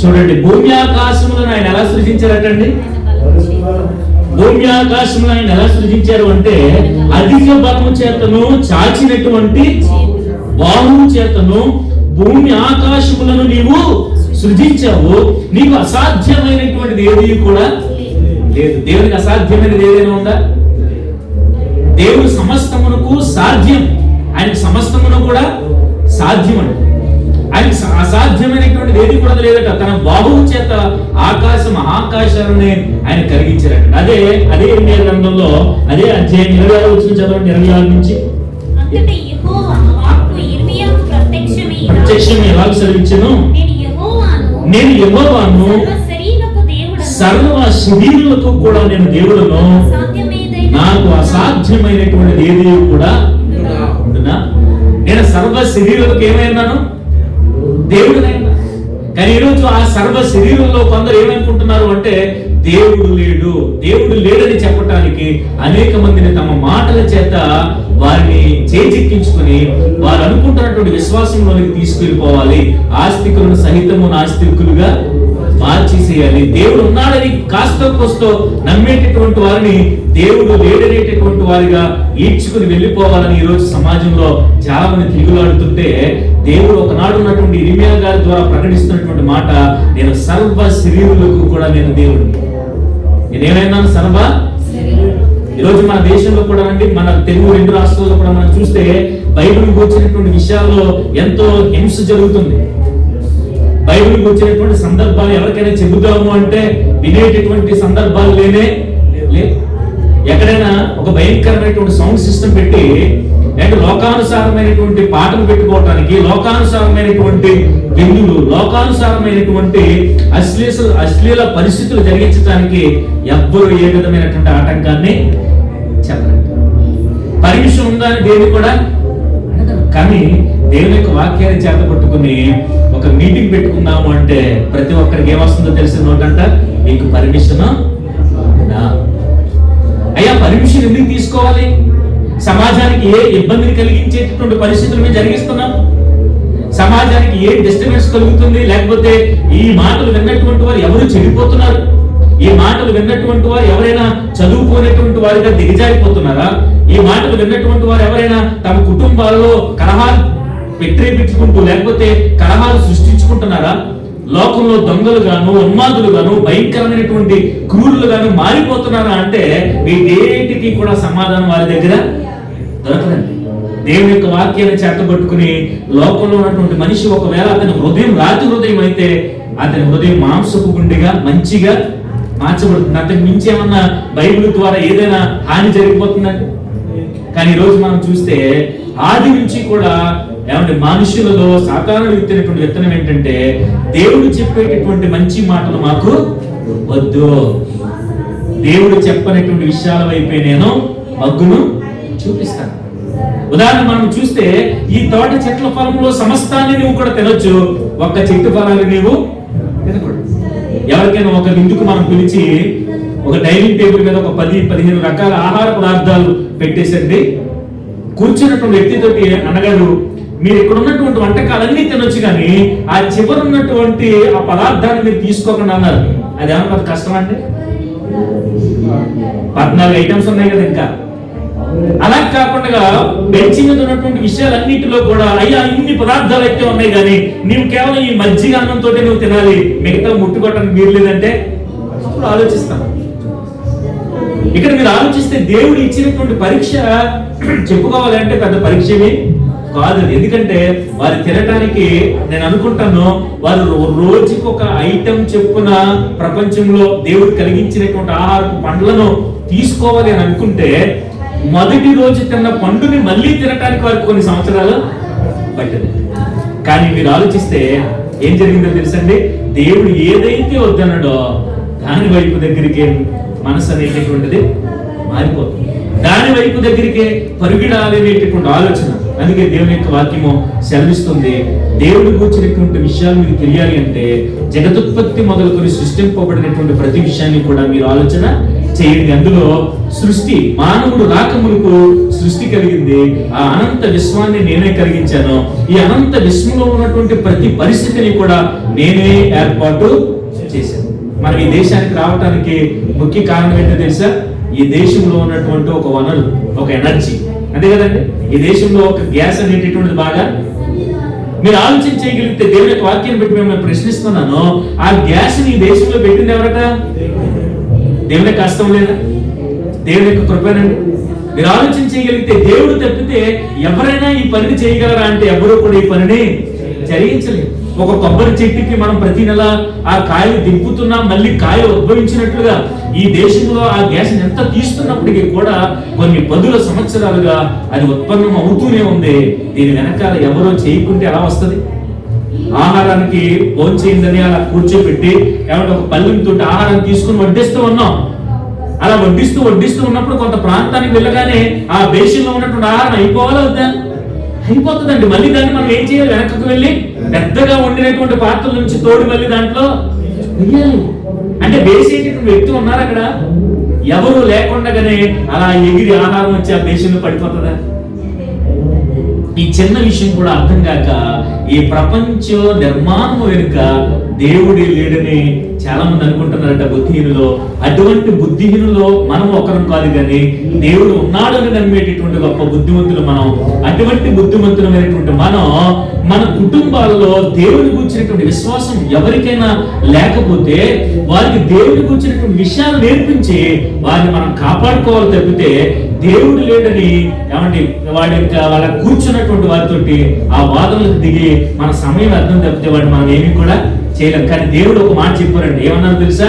చూడండి, భూమి ఆకాశములను ఆయన ఎలా సృజించారటండి? భూమి ఆకాశములను ఆయన ఎలా సృజించారు అంటే అధిక బలము చేతను చాచినటువంటి బాహువు చేతను భూమి ఆకాశములను నీవు సృజించావు. నీకు అసాధ్యమైనటువంటిది ఏది కూడా లేదు. దేవునికి అసాధ్యమైనది ఏదైనా ఉందా? దేవుడు సమస్తమునకు సాధ్యం. ఆయనకు సమస్తమును కూడా సాధ్యం అండి. ఆయనకు అసాధ్యమైనటువంటిది ఏది కూడా లేదట. తన బాహువు చేత ఆకాశాలని ఆయన కలిగించారట. అదే ఇర్మియా గ్రంథంలో అదే అధ్యాయం 26 వచ్చిన చదవండి, 26 నుంచి. ప్రత్యక్షం ఎలా సెలవిచ్చెను? నేను యెహోవాను, సర్వ శరీరులకు కూడా నేను దేవుడను, నాకు అసాధ్యమైనటువంటిది ఏది కూడా ఉండునా? నేను సర్వ శరీరులకు ఏమైనాను? దేవుడునైనా. కానీ ఈరోజు ఆ సర్వ శరీరంలో కొందరు ఏమనుకుంటున్నారు అంటే దేవుడు లేడని చెప్పటానికి అనేక మందిని తమ మాటల చేత వారిని చేజిక్కించుకుని వారు అనుకుంటున్నటువంటి విశ్వాసంలోనికి తీసుకెళ్ళిపోవాలి. ఆస్తికులను సహితము నాస్తికులుగా మార్చేసేయాలి. దేవుడు ఉన్నాడని కాస్త కోస్తో నమ్మేటటువంటి వారిని దేవుడు లేడనేటటువంటి వారిగా ఈడ్చుకుని వెళ్ళిపోవాలని ఈరోజు సమాజంలో చాలా మంది తిరుగులాడుతుంటే, దేవుడు ఒకనాడు ఉన్నటువంటి ఇర్మియా గారి ద్వారా ప్రకటిస్తున్నటువంటి మాట, నేను సర్వ శరీరులకు కూడా నేను దేవుడిని. నేనేమైనా సర్వ ఈరోజు మన దేశంలో కూడా అండి, మన తెలుగు 2 రాష్ట్రాల్లో కూడా మనం చూస్తే బైబిల్కి వచ్చినటువంటి విషయాల్లో ఎంతో హింస జరుగుతుంది. బైబిల్కి వచ్చినటువంటి సందర్భాలు ఎవరికైనా చెబుతాము అంటే వినేటటువంటి సందర్భాలు లేవు. ఎక్కడైనా ఒక భయంకరమైనటువంటి సౌండ్ సిస్టమ్ పెట్టి లోకానుసారమైనటువంటి పాటలు పెట్టుకోవటానికి, లోకానుసారమైనటువంటి విందులు, లోకానుసారమైనటువంటి అశ్లీల పరిస్థితులు జరిగించడానికి ఎవ్వరు ఏ విధమైనటువంటి ఆటంకాన్ని చెప్పరు. పర్మిషన్ ఉందా అని దేని కూడా. కానీ దేవుని యొక్క వాక్యాన్ని చేత పట్టుకుని ఒక మీటింగ్ పెట్టుకుందాము అంటే ప్రతి ఒక్కరికి ఏమొస్తుందో తెలిసిన నోటంట, మీకు పర్మిషన్ ఉందా? అయ్యా, పర్మిషన్ ఎందుకు తీసుకోవాలి? సమాజానికి ఏ ఇబ్బందిని కలిగించేటటువంటి పరిస్థితులు మేము జరిగిస్తున్నాం? సమాజానికి ఏ డిస్టర్బెన్స్ కలుగుతుంది? లేకపోతే ఈ మాటలు విన్నటువంటి వారు ఎవరు చెడిపోతున్నారు? ఈ మాటలు విన్నటువంటి వారు ఎవరైనా చదువుకోనేటువంటి వారిగా దిగజారిపోతున్నారా? ఈ మాటలు విన్నటువంటి వారు ఎవరైనా తమ కుటుంబాల్లో కలహాలు పెట్టేపించుకుంటూ లేకపోతే కలహాలు సృష్టించుకుంటున్నారా? లోకంలో దొంగలు గాను, ఉన్మాదులు గాను, భయంకరమైనటువంటి క్రూరులు గాను మారిపోతున్నారా అంటే వీటేటికి కూడా సమాధానం వారి దగ్గర దొరకదండి. దేవుని యొక్క వాక్యాన్ని చేతబట్టుకుని లోకంలో ఉన్నటువంటి మనిషి ఒకవేళ అతని హృదయం రాతి హృదయం అయితే అతని హృదయం మాంసపు గుండెగా మంచిగా మార్చబడుతుంది. అంతకు మించి ఏమన్నా బైబిల్ ద్వారా ఏదైనా హాని జరిగిపోతుందండి. కానీ ఈరోజు మనం చూస్తే ఆది నుంచి కూడా ఏమంటే మనుషులలో సాతానుడు విత్తినటువంటి విత్తనం ఏంటంటే దేవుడు చెప్పేటటువంటి మంచి మాటలు మాకు వద్దు, దేవుడు చెప్పనటువంటి విషయాల వైపే నేను మగ్గును చూపిస్తాను. ఉదాహరణ మనం చూస్తే ఈ తోట చెట్ల ఫలంలో సమస్తాన్ని నువ్వు కూడా తినొచ్చు, ఒక్క చెట్టు ఫలాన్ని నీవు తినకూడదు. ఎవరికైనా ఒక విందుకు మనం పిలిచి ఒక డైనింగ్ టేబుల్ మీద ఒక 10-15 రకాల ఆహార పదార్థాలు పెట్టేసండి, కూర్చున్నటువంటి వ్యక్తితోటి అన్నగారు మీరు ఇక్కడ ఉన్నటువంటి వంటకాలన్నీ తినొచ్చు కానీ ఆ చివరి ఉన్నటువంటి ఆ పదార్థాన్ని మీరు తీసుకోకుండా అన్నారు. అది ఏమన్నా కష్టం అండి? 14 ఐటమ్స్ ఉన్నాయి కదా. ఇంకా అలా కాకుండా బెంచ్ మీద ఉన్నటువంటి విషయాలన్నిటిలో కూడా అయ్యా ఇన్ని పదార్థాలు అయితే ఉన్నాయి కానీ నీవు కేవలం ఈ మజ్జిగ అన్నంతో నువ్వు తినాలి, మిగతా ముట్టుకోవటానికి మీరు లేదంటే అప్పుడు ఆలోచిస్తాను. ఇక్కడ మీరు ఆలోచిస్తే దేవుడు ఇచ్చినటువంటి పరీక్ష చెప్పుకోవాలంటే పెద్ద పరీక్షమే కాదు. ఎందుకంటే వారు తినటానికి నేను అనుకుంటాను వారు రోజుకి ఒక ఐటెం చెప్పున ప్రపంచంలో దేవుడు కలిగించినటువంటి ఆహారపు పండ్లను తీసుకోవాలి అని అనుకుంటే మొదటి రోజు తిన్న పండుని మళ్ళీ తినటానికి వారికి కొన్ని సంవత్సరాలు పట్టింది. కానీ మీరు ఆలోచిస్తే ఏం జరిగిందో తెలుసండి, దేవుడు ఏదైతే వద్దన్నాడో దాని వైపు దగ్గరికి మనసు అనేటటువంటిది మారిపోతుంది, దాని వైపు దగ్గరికే పరుగిడాలి అనేటటువంటి ఆలోచన. అందుకే దేవుని యొక్క వాక్యము సెలవిస్తుంది, దేవుడు కూర్చున్నటువంటి విషయాలు మీకు తెలియాలి అంటే జగదుత్పత్తి మొదలుకొని సృష్టింపబడినటువంటి ప్రతి విషయాన్ని కూడా మీరు ఆలోచన చేయండి. అందులో సృష్టి, మానవుడు రాకమునుకు సృష్టి కలిగింది. ఆ అనంత విశ్వాన్ని నేనే కలిగించాను. ఈ అనంత విశ్వంలో ఉన్నటువంటి ప్రతి పరిస్థితిని కూడా నేనే ఏర్పాటు చేశాను. మనం ఈ దేశానికి రావడానికి ముఖ్య కారణం ఏంటో తెలుసా? ఈ దేశంలో ఉన్నటువంటి ఒక వనరు, ఒక ఎనర్జీ, అంతే కదండి. ఈ దేశంలో ఒక గ్యాస్ అనేటటువంటిది బాగా మీరు ఆలోచన చేయగలిగితే, దేవుని యొక్క వాక్యాన్ని పెట్టి మిమ్మల్ని ప్రశ్నిస్తున్నాను, ఆ గ్యాస్ ని ఈ దేశంలో పెట్టింది ఎవరట? దేవుని యొక్క కష్టం లేదా? దేవుని యొక్క కృపేనండి. మీరు ఆలోచన చేయగలిగితే దేవుడు తప్పితే ఎవరైనా ఈ పనిని చేయగలరా అంటే ఎవరు కూడా ఈ పనిని జరిగించలేదు. ఒక కొబ్బరి చెట్టుకి మనం ప్రతి నెల ఆ కాయలు దింపుతున్నాం, మళ్ళీ కాయలు ఉద్భవించినట్లుగా ఈ దేశంలో ఆ గ్యాస్ ఎంత తీస్తున్నప్పటికీ కూడా కొన్ని పదుల సంవత్సరాలుగా అది ఉత్పన్నం అవుతూనే ఉంది. దీని వెనకాల ఎవరో చేయకుంటే ఎలా వస్తుంది? ఆహారానికి ఫోన్ చేయిందని అలా కూర్చోబెట్టి ఏమంటే ఒక పల్లెంతో ఆహారం తీసుకుని వడ్డిస్తూ ఉన్నాం. అలా వడ్డిస్తూ ఉన్నప్పుడు కొంత ప్రాంతానికి వెళ్ళగానే ఆ బేషన్లో ఉన్నటువంటి ఆహారం అయిపోవాలా వద్దా? అయిపోతుందండి. మళ్ళీ దాన్ని మనం ఏం చేయాలి? వెనకకు వెళ్ళి పెద్దగా వండినటువంటి పాత్రల నుంచి తోడు మళ్ళీ దాంట్లో వెయ్యాలి. అంటే వేసేటటువంటి వ్యక్తి ఉన్నారు అక్కడ, ఎవరు లేకుండానే అలా ఎగిరి ఆహారం వచ్చి ఆ బేషన్లో పడిపోతుందా? ఈ చిన్న విషయం కూడా అర్థం కాక ఈ ప్రపంచ నిర్మాణం వెనుక దేవుడి లేడని చాలా మంది అనుకుంటున్నారట బుద్ధిహీనులో. అటువంటి బుద్ధిహీనులో మనం ఒకరం కాదు, కానీ దేవుడు ఉన్నాడని నమ్మేటటువంటి గొప్ప బుద్ధిమంతులు మనం. అటువంటి బుద్ధిమంతులమైనటువంటి మనం మన కుటుంబాల్లో దేవుని గురించినటువంటి విశ్వాసం ఎవరికైనా లేకపోతే వారికి దేవుని గురించినటువంటి విషయాలు నేర్పించి వారిని మనం కాపాడుకోవాలి తప్పితే దేవుడు లేడని ఏమంటే వాళ్ళ కూర్చున్నటువంటి వారితోటి ఆ వాదనలకు దిగి మన సమయం అర్థం తప్పితే వాడిని మనం ఏమీ కూడా చేయలేం. కానీ దేవుడు ఒక మాట చెప్పారండి, ఏమన్నారు తెలుసా?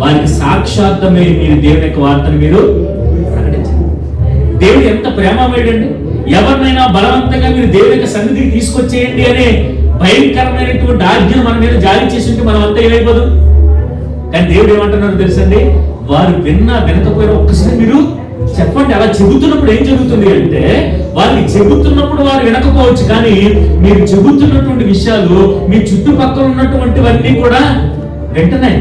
వారికి సాక్షాత్తమే మీరు దేవుని యొక్క వార్తను మీరు ప్రకటించండి. దేవుడు ఎంత ప్రేమమేడండి. ఎవరినైనా బలవంతంగా మీరు దేవుని యొక్క సన్నిధికి తీసుకొచ్చేయండి అనే భయంకరమైనటువంటి ఆజ్ఞను మన మీద జారీ చేసి ఉంటే మనం అంతా ఏమైపోదు. కానీ దేవుడు ఏమంటున్నారో తెలుసండి, వారు వినకపోయినా ఒక్కసారి మీరు చెప్పండి. అలా చెబుతున్నప్పుడు ఏం జరుగుతుంది అంటే, వారికి చెబుతున్నప్పుడు వారు వినకపోవచ్చు, కానీ మీరు చెబుతున్నటువంటి విషయాలు మీ చుట్టుపక్కల ఉన్నటువంటివన్నీ కూడా వింటున్నాయి.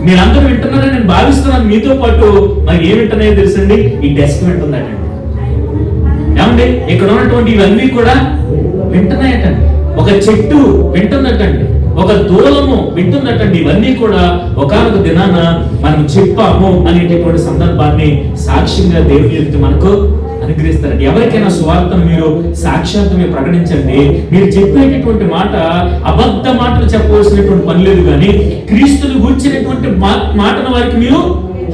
మీరందరూ వింటున్నారని నేను భావిస్తున్నాను. మీతో పాటు మరి ఏం వింటున్నాయో తెలుసండి, ఈ డెస్క్ వింటున్నాయండి. ఏమండి, ఇక్కడ ఉన్నటువంటి ఇవన్నీ కూడా వింటున్నాయటండి. ఒక చెట్టు వింటున్నట్టండి, ఒక దూలము వింటున్నట్టండి. ఇవన్నీ కూడా ఒకానొక దినాన మనం చెప్పాము అనేటటువంటి సందర్భాన్ని సాక్ష్యంగా దేవుని ఎదుట మనకు అనుగ్రహిస్తారండి. ఎవరికైనా సువార్తను మీరు సాక్షాత్తమే ప్రకటించండి. మీరు చెప్పేటటువంటి మాట అబద్ధ మాటలు చెప్పవలసినటువంటి పని లేదు, కానీ క్రీస్తుని గూర్చినటువంటి మాటను వారికి మీరు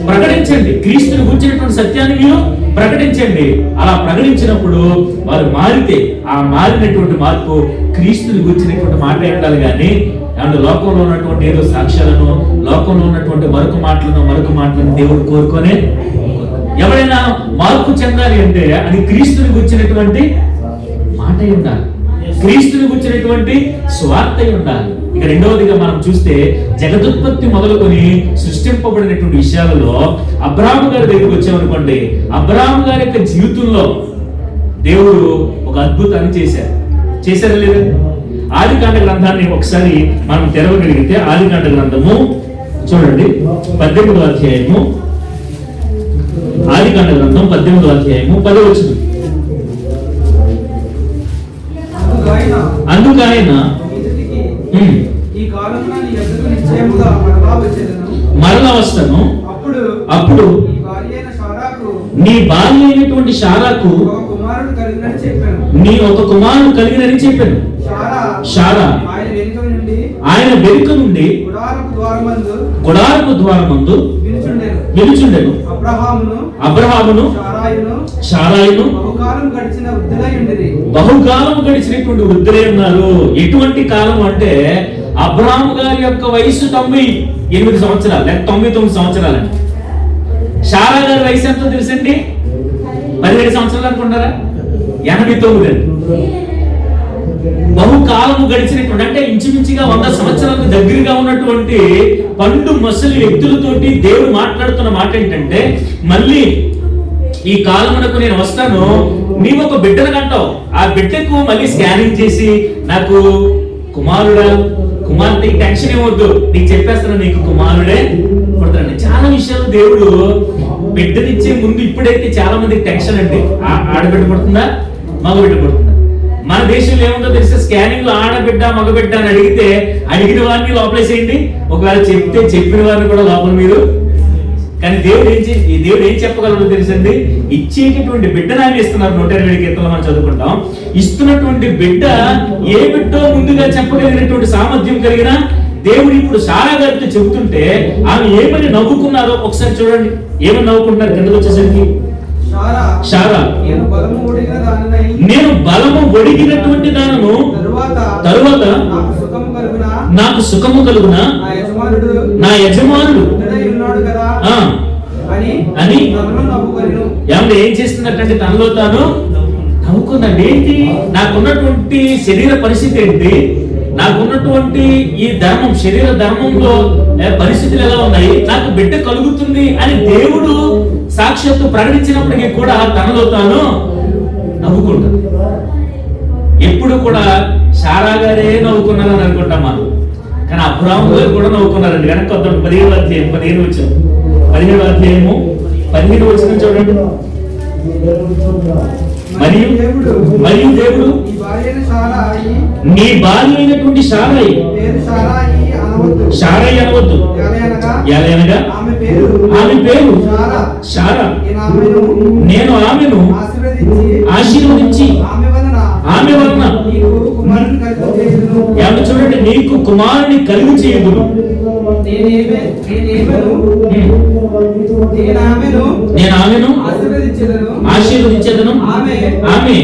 ప్రకటించండి. క్రీస్తుని గూర్చినటువంటి సత్యాన్ని మీరు ప్రకటించండి. అలా ప్రకటించినప్పుడు వారు మారితే ఆ మారినటువంటి మార్పు క్రీస్తుని గూర్చినటువంటి మాట ఉండాలి, కానీ ఏమంటే లోకంలో ఉన్నటువంటి ఏదో సాక్ష్యాలను, లోకంలో ఉన్నటువంటి మరొక మాటలను దేవుడు కోరుకొనే. ఎవరైనా మార్పు చెందాలి అంటే అది క్రీస్తుని గూర్చినటువంటి మాట ఉండాలి, క్రీస్తుని గూర్చినటువంటి స్వార్థ ఉండాలి. ఇక రెండవదిగా మనం చూస్తే జగదుత్పత్తి మొదలుకొని సృష్టింపబడినటువంటి విషయాలలో అబ్రాహాము గారి దగ్గరికి వచ్చామనుకోండి, అబ్రాహాము గారి యొక్క జీవితంలో దేవుడు ఒక అద్భుతాన్ని చేశారా లేదా? ఆదికాండ గ్రంథాన్ని ఒకసారి మనం తెరవగలిగితే, ఆదికాండ గ్రంథము చూడండి 18వ అధ్యాయము, ఆదికాండ గ్రంథం 18వ అధ్యాయము 10వ వచనం. అందుకైన మరలా వస్తాను, అప్పుడు నీ భార్య అయినటువంటి శారాకు నీ ఒక కుమారుడు కలిగినని చెప్పాను. శారా ఆయన వెనుక నుండి గుడారపు ద్వారమందు నిలుచుండెను. అబ్రహామును శారాయును బహుకాలం గడిచినటువంటి వృద్ధులై ఉన్నారు. ఎటువంటి కాలం అంటే అబ్రహాము గారి యొక్క వయసు 98 సంవత్సరాలు లేక 99 సంవత్సరాలండి. శారా గారి వయసు ఎంతో తెలుసండి? 17 సంవత్సరాలు అనుకుంటారా? 89 అండి. బహుకాలము గడిచినటువంటి అంటే ఇంచుమించుగా 100 సంవత్సరాలకు దగ్గరగా ఉన్నటువంటి పండు ముసలి వ్యక్తులతోటి దేవుడు మాట్లాడుతున్న మాట ఏంటంటే, మళ్ళీ ఈ కాలమునకు నేను వస్తాను, నీవు ఒక బిడ్డను కంటావు, ఆ బిడ్డకు మళ్ళీ స్కానింగ్ చేసి నాకు కుమారుడా కుమార్తె టెన్షన్ ఏమొద్దు, నీకు చెప్పేస్తాను, నీకు కుమారుడే పుడతాడు. చాలా విషయాలు దేవుడు బిడ్డనిచ్చే ముందు ఇప్పుడైతే చాలా మందికి టెన్షన్ అండి, ఆడబిడ్డ పడుతుందా మగబిడ్డ పడుతుందా. మన దేశంలో ఏముందో తెలిస్తే స్కానింగ్ లో ఆడబిడ్డ మగబిడ్డ అని అడిగిన వారిని లోపలేసేయండి, ఒకవేళ చెప్పిన వారిని కూడా లోపల మీరు. కానీ దేవుడు ఏం చెప్పగలడో తెలుసండి, ఇచ్చేటటువంటి బిడ్డను ఆయన ఇస్తున్నారు. 120 కీర్తనలు మనం చదువుకుంటాం. ఇస్తున్నటువంటి బిడ్డ ఏ బిడ్డో ముందుగా చెప్పగలిగినటువంటి సామర్థ్యం కలిగిన దేవుడు ఇప్పుడు సారా గారితో చెబుతుంటే ఆమె ఏమని నవ్వుకున్నారో ఒకసారి చూడండి. ఏమని నవ్వుకుంటున్నారు కిందకు వచ్చేసరికి, శారా నేను బలము ఒడిగినటువంటి దానను తరువాత నాకు సుఖము కలుగునా, నా యజమానుడు అని ఏమన్నా ఏం చేస్తున్నట్టంటే తనలో తాను నవ్వుకున్నాడు. ఏంటి, నాకున్నటువంటి శరీర పరిస్థితి ఏంటి, నాకున్నటువంటి ఈ ధర్మం, శరీర ధర్మంలో పరిస్థితులు ఎలా ఉన్నాయి, నాకు బిడ్డ కలుగుతుంది అని దేవుడు సాక్షాత్తు ప్రకటించినప్పటికీ కూడా తనలో తాను నవ్వుకుంటాడు. ఎప్పుడు కూడా శారా గారే నవ్వుకున్నారని అనుకుంటాం మనం, కానీ అబ్రాహాము గారు కూడా నవ్వుకున్నారండి. కనుక 15వ అధ్యాయం 15 వచ్చిన 17వ అధ్యాయము 15 వచ్చిన చూడండి. మరియు దేవుడు నీ భార్య అయినటువంటి శారాయి అనవద్దు, ఎలయనగా ఆమె పేరు శారా, నేను ఆమెను ఆశీర్వదించి ఆమె వలన ఏమన్నా చూడండి, నీకు కుమారుని కలుగు చేయదును, నేను ఆమెను ఆశీర్వదించేదను, ఆమె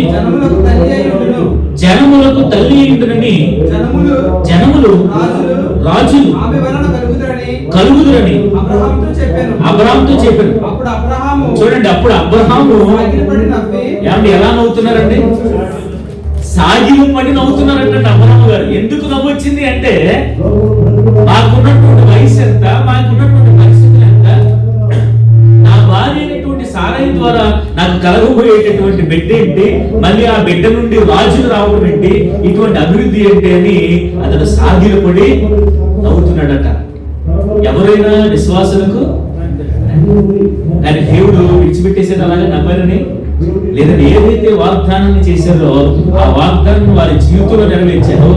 జనములకు తల్లి అయ్యుండునని జనములు రాజులు కలుగుదురని అబ్రహాముతో చెప్పాను. చూడండి, అప్పుడు అబ్రహాము ఏమండి ఎలా నవ్వుతున్నారండి, సాగిలు పడి నవ్వుతున్నారంటే అబ్రహాము గారు. ఎందుకు నవ్వు వచ్చింది అంటే, మాకున్నటువంటి వయసు ఎంత, మాకున్నటువంటి పరిస్థితులు ఎంత, నా భార్య అయినటువంటి సారాయి ద్వారా నాకు కలగబోయేటటువంటి బిడ్డ ఏంటి, మళ్ళీ ఆ బిడ్డ నుండి రాజులు రావడం ఏంటి, ఇటువంటి అభివృద్ధి ఏంటి అని అతను సాగిలు పడి నవ్వుతున్నాడట. ఎవరైనా విశ్వాసులకు కానీ దేవుడు విడిచిపెట్టేసేది అలాగే నవ్వారని లేదని, ఏదైతే వాగ్దానాన్ని చేశారో ఆ వాగ్దానం వారి జీవితంలో నెరవేర్చారో,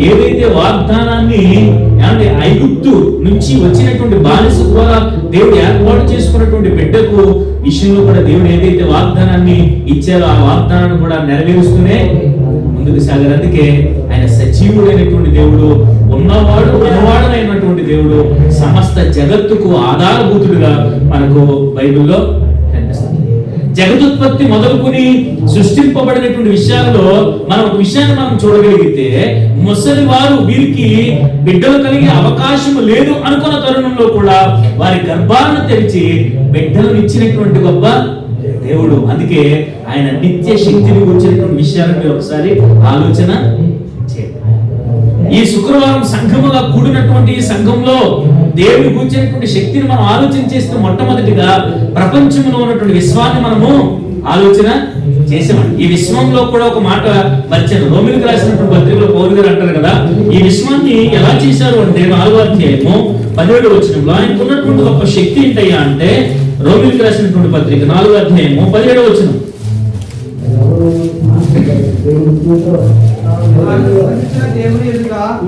ఏదైతే వాగ్దానాన్ని ఐగుప్తు నుంచి వచ్చినటువంటి బానిస ద్వారా దేవుడు ఏర్పాటు చేసుకున్నటువంటి బిడ్డకు విషయంలో కూడా దేవుడు ఏదైతే వాగ్దానాన్ని ఇచ్చారో ఆ వాగ్దానాన్ని కూడా నెరవేరుస్తూనే ముందుకు సాగారు. అందుకే ఆయన సజీవుడైనటువంటి దేవుడు, ఉన్నవాడు వినవాడనైనటువంటి దేవుడు, సమస్త జగత్తుకు ఆధారభూతుడుగా మనకు బైబిల్లో కనిపిస్తుంది. జగదుత్పత్తి మొదలుకొని సృష్టింపబడినటువంటి విషయాల్లో మనం ఒక విషయాన్ని మనం చూడగలిగితే, ముసలి వారు వీరికి బిడ్డలు కలిగే అవకాశం లేదు అనుకున్న తరుణంలో కూడా వారి గర్భాలను తెరిచి బిడ్డలను ఇచ్చినటువంటి గొప్ప దేవుడు. అందుకే ఆయన నిత్య శక్తిని గురించినటువంటి విషయాలను మీరు ఒకసారి ఆలోచన చేయండి. ఈ శుక్రవారం సంఘముగా కూడినటువంటి ఈ సంఘంలో దేవుని గురించినటువంటి శక్తిని మనం ఆలోచన చేస్తే, మొట్టమొదటిగా ప్రపంచంలో ఉన్నటువంటి విశ్వాన్ని మనము ఆలోచన చేసామండి. ఈ విశ్వంలో కూడా ఒక మాట మర్చారు. రోమిలకు రాసినటువంటి పత్రికలో పౌలు గారు అంటారు కదా, ఈ విశ్వాన్ని ఎలా చేశారు అంటే 4వ అధ్యాయము 17వ వచనంలో ఆయనకు ఉన్నటువంటి గొప్ప శక్తి ఏంటయ్యా అంటే, రోమిలకు రాసినటువంటి పత్రిక 4వ అధ్యాయము 17వ వచనం,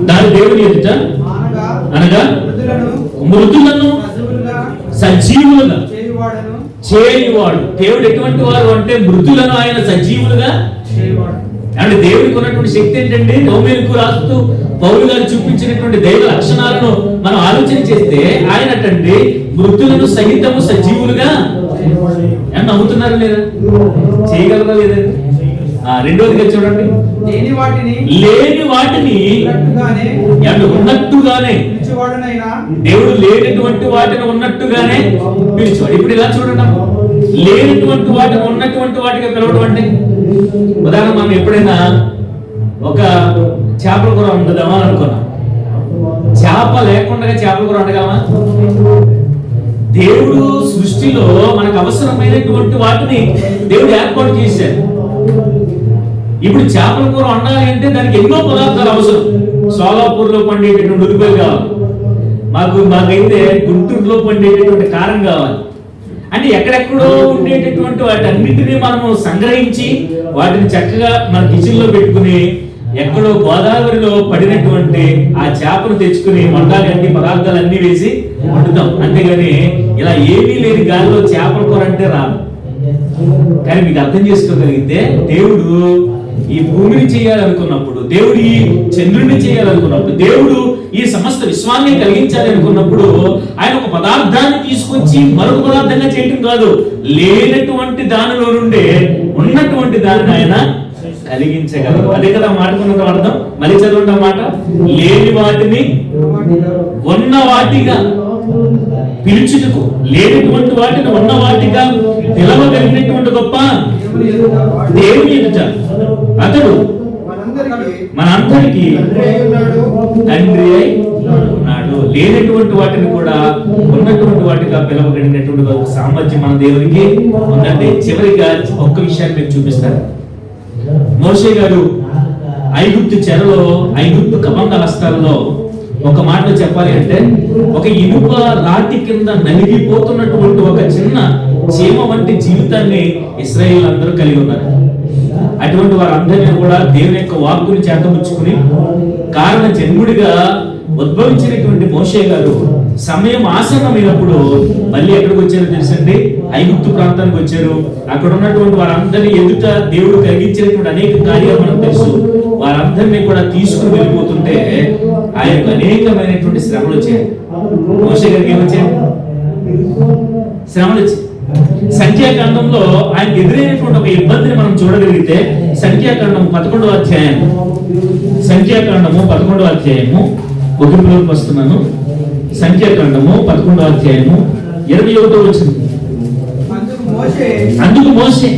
దాని దేవుని ఎదుట అనగా మృతులను సజీవులుగా చేయువాడు. దేవుడు ఎటువంటి వారు అంటే, మృతులను ఆయన సజీవులుగా అంటే దేవుడికి ఉన్నటువంటి శక్తి ఏంటండి, రోమీయులకు రాస్తూ పౌలు గారు చూపించినటువంటి దైవ లక్షణాలను మనం ఆలోచన చేస్తే, ఆయన అంటే మృతులను సహితము సజీవులుగా నమ్ముతున్నారు లేదా, చేయగలరా లేదా? రెండోదిగా చూడండి, లేని వాటిని ఉన్నట్టుగానే దేవుడు లేనటువంటి వాటిని ఉన్నట్టుగానే పిలిచేవాడు. ఇప్పుడు ఇలా చూడండి, లేనటువంటి వాటిని ఉన్నటువంటి వాటిగా పిలవడం అంటే, ఉదాహరణ మనం ఎప్పుడైనా ఒక చేపల కూర వండుదామా అని అనుకున్నాం, చేప లేకుండా చేపల కూర వండగలమా? దేవుడు సృష్టిలో మనకు అవసరమైనటువంటి వాటిని దేవుడు ఏర్పాటు చేశాడు. ఇప్పుడు చేపల కూర వండాలి అంటే దానికి ఎన్నో పదార్థాలు అవసరం. సోలాపూర్ లో పండేటటువంటి ఉల్లిపాయలు కావాలి, మాకైతే గుంటూరులో పండేటటువంటి కారం కావాలి. అంటే ఎక్కడెక్కడో ఉండేటటువంటి వాటన్నిటినీ మనము సంగ్రహించి వాటిని చక్కగా మన కిచెన్ లో పెట్టుకుని ఎక్కడో గోదావరిలో పడినటువంటి ఆ చేపను తెచ్చుకుని వండాలి పదార్థాలన్నీ వేసి వండుతాం. అంతేగాని ఇలా ఏమీ లేని గాలిలో చేపల కూర అంటే రాదు. కానీ మీకు అర్థం చేసుకోగలిగితే దేవుడు ఈ భూమిని చేయాలనుకున్నప్పుడు, దేవుడు ఈ చంద్రుడిని చేయాలనుకున్నప్పుడు, దేవుడు ఈ సమస్త విశ్వాన్ని కలిగించాలి అనుకున్నప్పుడు ఆయన ఒక పదార్థాన్ని తీసుకొచ్చి మరొక పదార్థంగా చేయటం కాదు, లేనటువంటి దానిలో నుండే ఉన్నటువంటి దానిని ఆయన కలిగించగలరు. అదే కదా మాటకున్న అర్థం. మళ్ళీ చదవండి మాట. లేని వాటిని ఉన్న వాటిగా పిలుచుటకు, లేనటువంటి వాటిని ఉన్న వాటిగా పిలవగలిగినటువంటి గొప్ప దేవుని ఎదుట అతడు మనందరికీ తండ్రి అయి ఉన్నాడు. లేనటువంటి వాటిని కూడా ఉన్నటువంటి వాటిగా పిలవగలిగినటువంటి ఒక సామర్థ్యం మన దేవునికి ఉందండి. చివరిగా ఒక్క విషయాన్ని మీకు చూపిస్తాను. మోషే గారు ఐగుప్తు చెరలో, ఐగుప్తు కబంధ హస్తాలలో ఒక మాట చెప్పాలి అంటే ఒక ఇనుప రాతి కింద నలిగిపోతున్నటువంటి ఒక చిన్న చీమ వంటి జీవితాన్ని ఇశ్రాయేలు అందరూ కలిగి ఉన్నారు. అటువంటి వారందరినీ కూడా దేవుని యొక్క వాక్కుని చేతముచ్చుకుని కారణ జన్ముడిగా ఉద్భవించినటువంటి మోషే గారు సమయం ఆసన్నమైనప్పుడు మళ్ళీ ఎక్కడికి వచ్చారో తెలుసండి, ఐగుప్తు ప్రాంతానికి వచ్చారు. అక్కడ ఉన్నటువంటి వారందరినీ ఎదుట దేవుడు కలిగించినటువంటి అనేక కార్యాలు మనకు తెలుసు. వారందరినీ కూడా తీసుకుని వెళ్ళిపోతుంటే ఆయనకు అనేకమైనటువంటి శ్రమలు వచ్చాయి. మోషే గారికి ఏమొచ్చాయి? శ్రమలు వచ్చాయి. సంఖ్యాకాండంలో ఆయనకు ఎదురైనటువంటి ఒక ఇబ్బందిని మనం చూడగలిగితే సంఖ్యాకాండం 11వ అధ్యాయము, సంఖ్యాకాండము 11వ అధ్యాయము ముగింపులోకి వస్తున్నాను. సంఖ్యాకాండము 11వ అధ్యాయము 21వ వచనం. అందుకు మోషే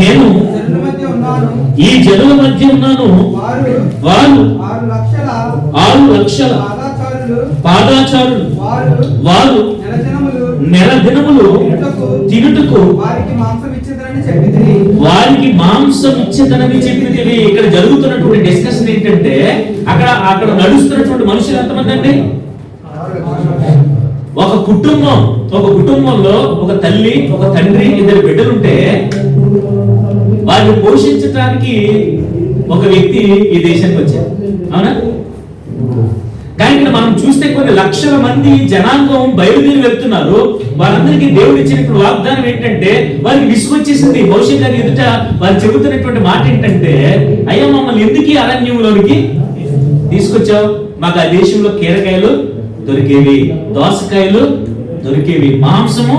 నేను ఈ జనుల మధ్య ఉన్నాను, వారు 6 లక్షల పాదాచారులు, వారు నెల దినములు తినుటకు వారికి మాంసం ఇచ్చేదనని చెప్పి. ఇక్కడ జరుగుతున్నటువంటి డిస్కషన్ ఏంటంటే అక్కడ నడుస్తున్నటువంటి మనుషులు ఎంతమంది అండి? ఒక కుటుంబంలో ఒక తల్లి, ఒక తండ్రి, 2 బిడ్డలుంటే వారిని పోషించడానికి ఒక వ్యక్తి ఈ దేశానికి వచ్చారు. అవునా? కానీ ఇక్కడ మనం చూస్తే కొన్ని లక్షల మంది జనాంగం బయలుదేరి వెళ్తున్నారు. వారందరికీ దేవుడు ఇచ్చినప్పుడు వాగ్దానం ఏంటంటే వారికి విసుగొచ్చేసింది. మోషే గారి ఎదుట వారు చెబుతున్నటువంటి మాట ఏంటంటే, అయ్యా మమ్మల్ని ఎందుకు ఈ అరణ్యంలోనికి తీసుకొచ్చావు? మాకు ఆ దేశంలో కీరకాయలు దొరికేవి, దోసకాయలు దొరికేవి, మాంసము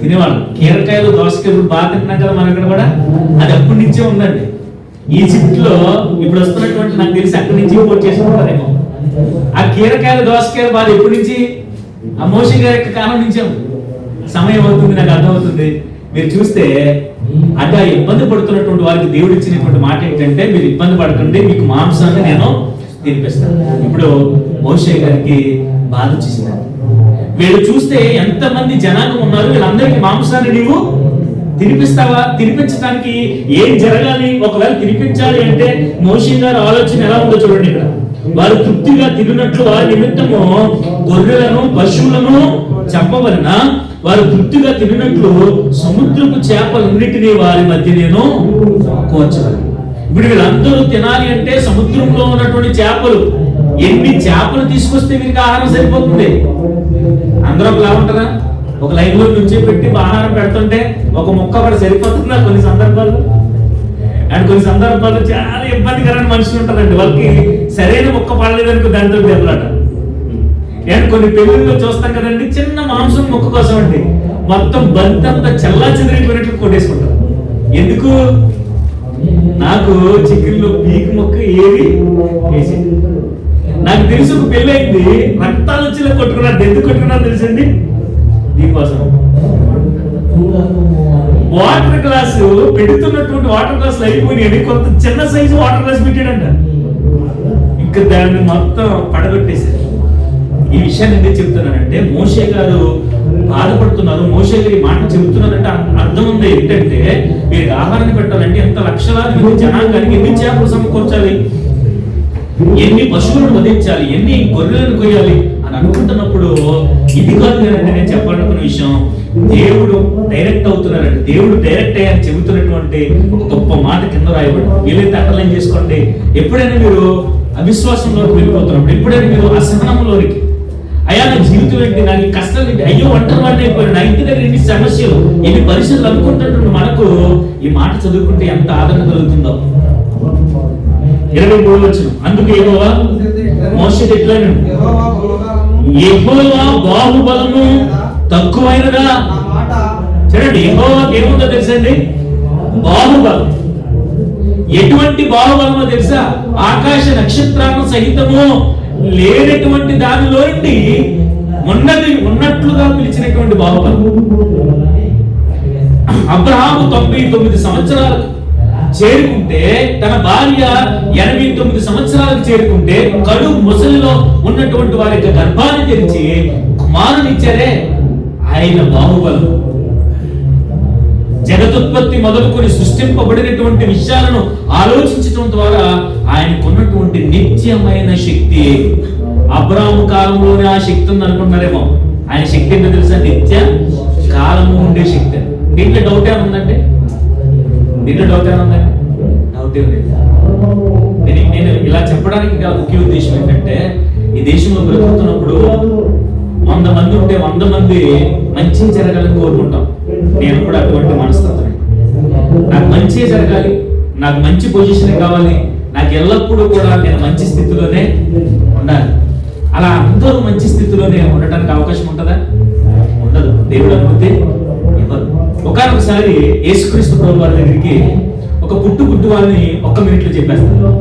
తినేవాళ్ళు. కీరకాయలు దోసకాయలు బాగా తింటున్నాం కదా మన ఇక్కడ కూడా. అది అప్పటి నుంచే ఉందండి. ఈజిప్ట్ లో ఇప్పుడు వస్తున్నటువంటి నాకు తెలిసి అక్కడి నుంచి ఇంపోర్ట్ చేసుకుంటారేమో. ఆ కీరకాయలు దోసకాయలు బాధ ఎప్పటి నుంచి? ఆ మోషే గారి యొక్క కాలం నుంచే. సమయం అవుతుంది, నాకు అర్థమవుతుంది. మీరు చూస్తే అంటే ఇబ్బంది పడుతున్నటువంటి వారికి దేవుడు ఇచ్చినటువంటి మాట ఏంటంటే, మీరు ఇబ్బంది పడకండి, మీకు మాంసాన్ని నేను తినిపిస్తాను. ఇప్పుడు మోషే గారికి బాధ వచ్చేసింది. వీళ్ళు చూస్తే ఎంతమంది జనాంగం ఉన్నారు, వీళ్ళందరికీ మాంసాన్ని నీవు తినిపిస్తావా? తినిపించడానికి ఏం జరగాలి? ఒకవేళ తినిపించాలి అంటే మోషే గారి ఆలోచన ఎలా ఉందో చూడండి. ఇక్కడ వారు తృప్తిగా తిన్నట్లు వారి నిమిత్తము గొర్రెలను, పశువులను చంపవలన వారు తృప్తిగా తిన్నట్లు సముద్రపు చేపలన్నిటినీ వారి మధ్య నేను కోర్చగలను. ఇప్పుడు వీళ్ళందరూ తినాలి అంటే సముద్రంలో ఉన్నటువంటి చేపలు, ఎన్ని చేపలు తీసుకొస్తే వీరికి ఆహారం సరిపోతుంది? అందరూ ఒకలా ఉంటారా? ఒక లైన్ లో నుంచి పెట్టి ఆహారం పెడుతుంటే ఒక ముక్క కూడా సరిపోతుందా? కొన్ని సందర్భాలు అండ్ కొన్ని సందర్భాల్లో చాలా ఇబ్బందికరమైన మనుషులు ఉంటారండి. వాళ్ళకి సరైన ముక్క పడలేదనుకో దాంతో దెబ్బలాట. అండ్ కొన్ని పెళ్లిలో చూస్తాం కదండి, చిన్న మాంసం ముక్క కోసం అండి మొత్తం బంతంతా చల్లా చెదిరిపోయినట్లు కొట్టేసుకుంటారు. ఎందుకు? నాకు చికెన్ లో పీక్ ముక్క ఏది వేసి. నాకు తెలిసి ఒక పెళ్లి అయింది, రక్తాలు వచ్చేలా కొట్టుకున్నారు. ఎందుకు కొట్టుకున్నారు తెలుసండి? దీనికోసం. వాటర్ గ్లాస్ పెడుతున్నటువంటి వాటర్ గ్లాస్ అయిపోయినాయి, కొంత చిన్న సైజు వాటర్ గ్లాస్ పెట్టాడంట. ఇంకా దాన్ని మొత్తం పడగొట్టేశారు. ఈ విషయాన్ని ఎందుకు చెప్తున్నానంటే, మోషే గారు బాధపడుతున్నారు. మోషే గారి మాట చెబుతున్నారంటే అర్థం ఉంది ఏంటంటే, వీరికి ఆహారాన్ని పెట్టాలంటే ఎంత లక్షలాది మంది జనాంగానికి ఎన్ని చేపలు సమకూర్చాలి, ఎన్ని పశువులను వధించాలి, ఎన్ని గొర్రెలను కొయ్యాలి అని అనుకుంటున్నప్పుడు ఇది కాదు కదండి నేను చెప్పాలనుకున్న విషయం. దేవుడు డైరెక్ట్ అవుతున్నారండి. దేవుడు డైరెక్ట్ అయ్యారని చెబుతున్నటువంటి ఒక గొప్ప మాట కింద రాయబడి, వీలైతే అండర్లైన్ చేసుకోండి. ఎప్పుడైనా మీరు అవిశ్వాసంలోకి వెళ్ళిపోతున్నప్పుడు, ఎప్పుడైనా మీరు అసహనంలోనికి, అయ్యా నా జీవితం ఏంటి, నాకు కష్టాలు ఏంటి, అయ్యో ఒంటరి వాడిని అయిపోయాను, నా ఇంటి దగ్గర ఎన్ని సమస్యలు, ఎన్ని పరిస్థితులు అనుకుంటున్నటువంటి మనకు ఈ మాట చదువుకుంటే ఎంత ఆదరణ కలుగుతుందో. 23 వచనం, అందుకు యెహోవా మోషేతో ఇట్లా అన్నాడు, యెహోవా బాహుబలము తక్కువైనదా. చూడండి, యెహోవాకి ఏముందో తెలుసండి, బాహుబలం. ఎటువంటి బాహుబలమో తెలుసా? ఆకాశ నక్షత్రాలను సహితము లేనటువంటి దానిలో నుండి ఉన్నది ఉన్నట్లుగా పిలిచినటువంటి బాహుబలం. అబ్రహాము 99 సంవత్సరాలకు చేరుకుంటే, తన భార్య 89 సంవత్సరాలకు చేరుకుంటే, కడు ముసలిలో ఉన్నటువంటి వారి యొక్క గర్భాన్ని తెరిచి కుమారుని ఇచ్చారే, ఆయన బాహుబలం. జగదుత్పత్తి మొదలుకొని సృష్టింపబడినటువంటి విషయాలను ఆలోచించడం ద్వారా ఆయనకున్నటువంటి నిత్యమైన శక్తి. అబ్రాహాము కాలంలోనే ఆ శక్తి ఉంది అనుకుంటున్నారేమో. ఆయన శక్తి ఏంటో తెలుసా? నిత్య కాలము ఉండే శక్తి. దీంట్లో డౌట్ ఏమైనా ఉందంటే? దీంట్లో డౌట్ ఏమైనా ఉందండి? డౌట్ ఏం లేదు. నేను ఇలా చెప్పడానికి ముఖ్య ఉద్దేశం ఏంటంటే, ఈ దేశంలో బ్రతుకుతున్నప్పుడు 100 మంది ఉంటే 100 మంది మంచి జరగాలని కోరుకుంటాం. నేను కూడా అటువంటి మనస్తత్వం. నాకు మంచి జరగాలి, నాకు మంచి పొజిషన్ కావాలి, నాకు ఎల్లప్పుడూ కూడా నేను మంచి స్థితిలోనే ఉండాలి. అలా అందరూ మంచి స్థితిలోనే ఉండటానికి అవకాశం ఉంటుందా? ఉండదు. దేవుడు అనుమతి ఇవ్వదు. ఒకసారి యేసుక్రీస్తు ప్రభు వారి దగ్గరికి ఒక పుట్టు వారిని 1 మినిట్లో చెప్పేస్తారు.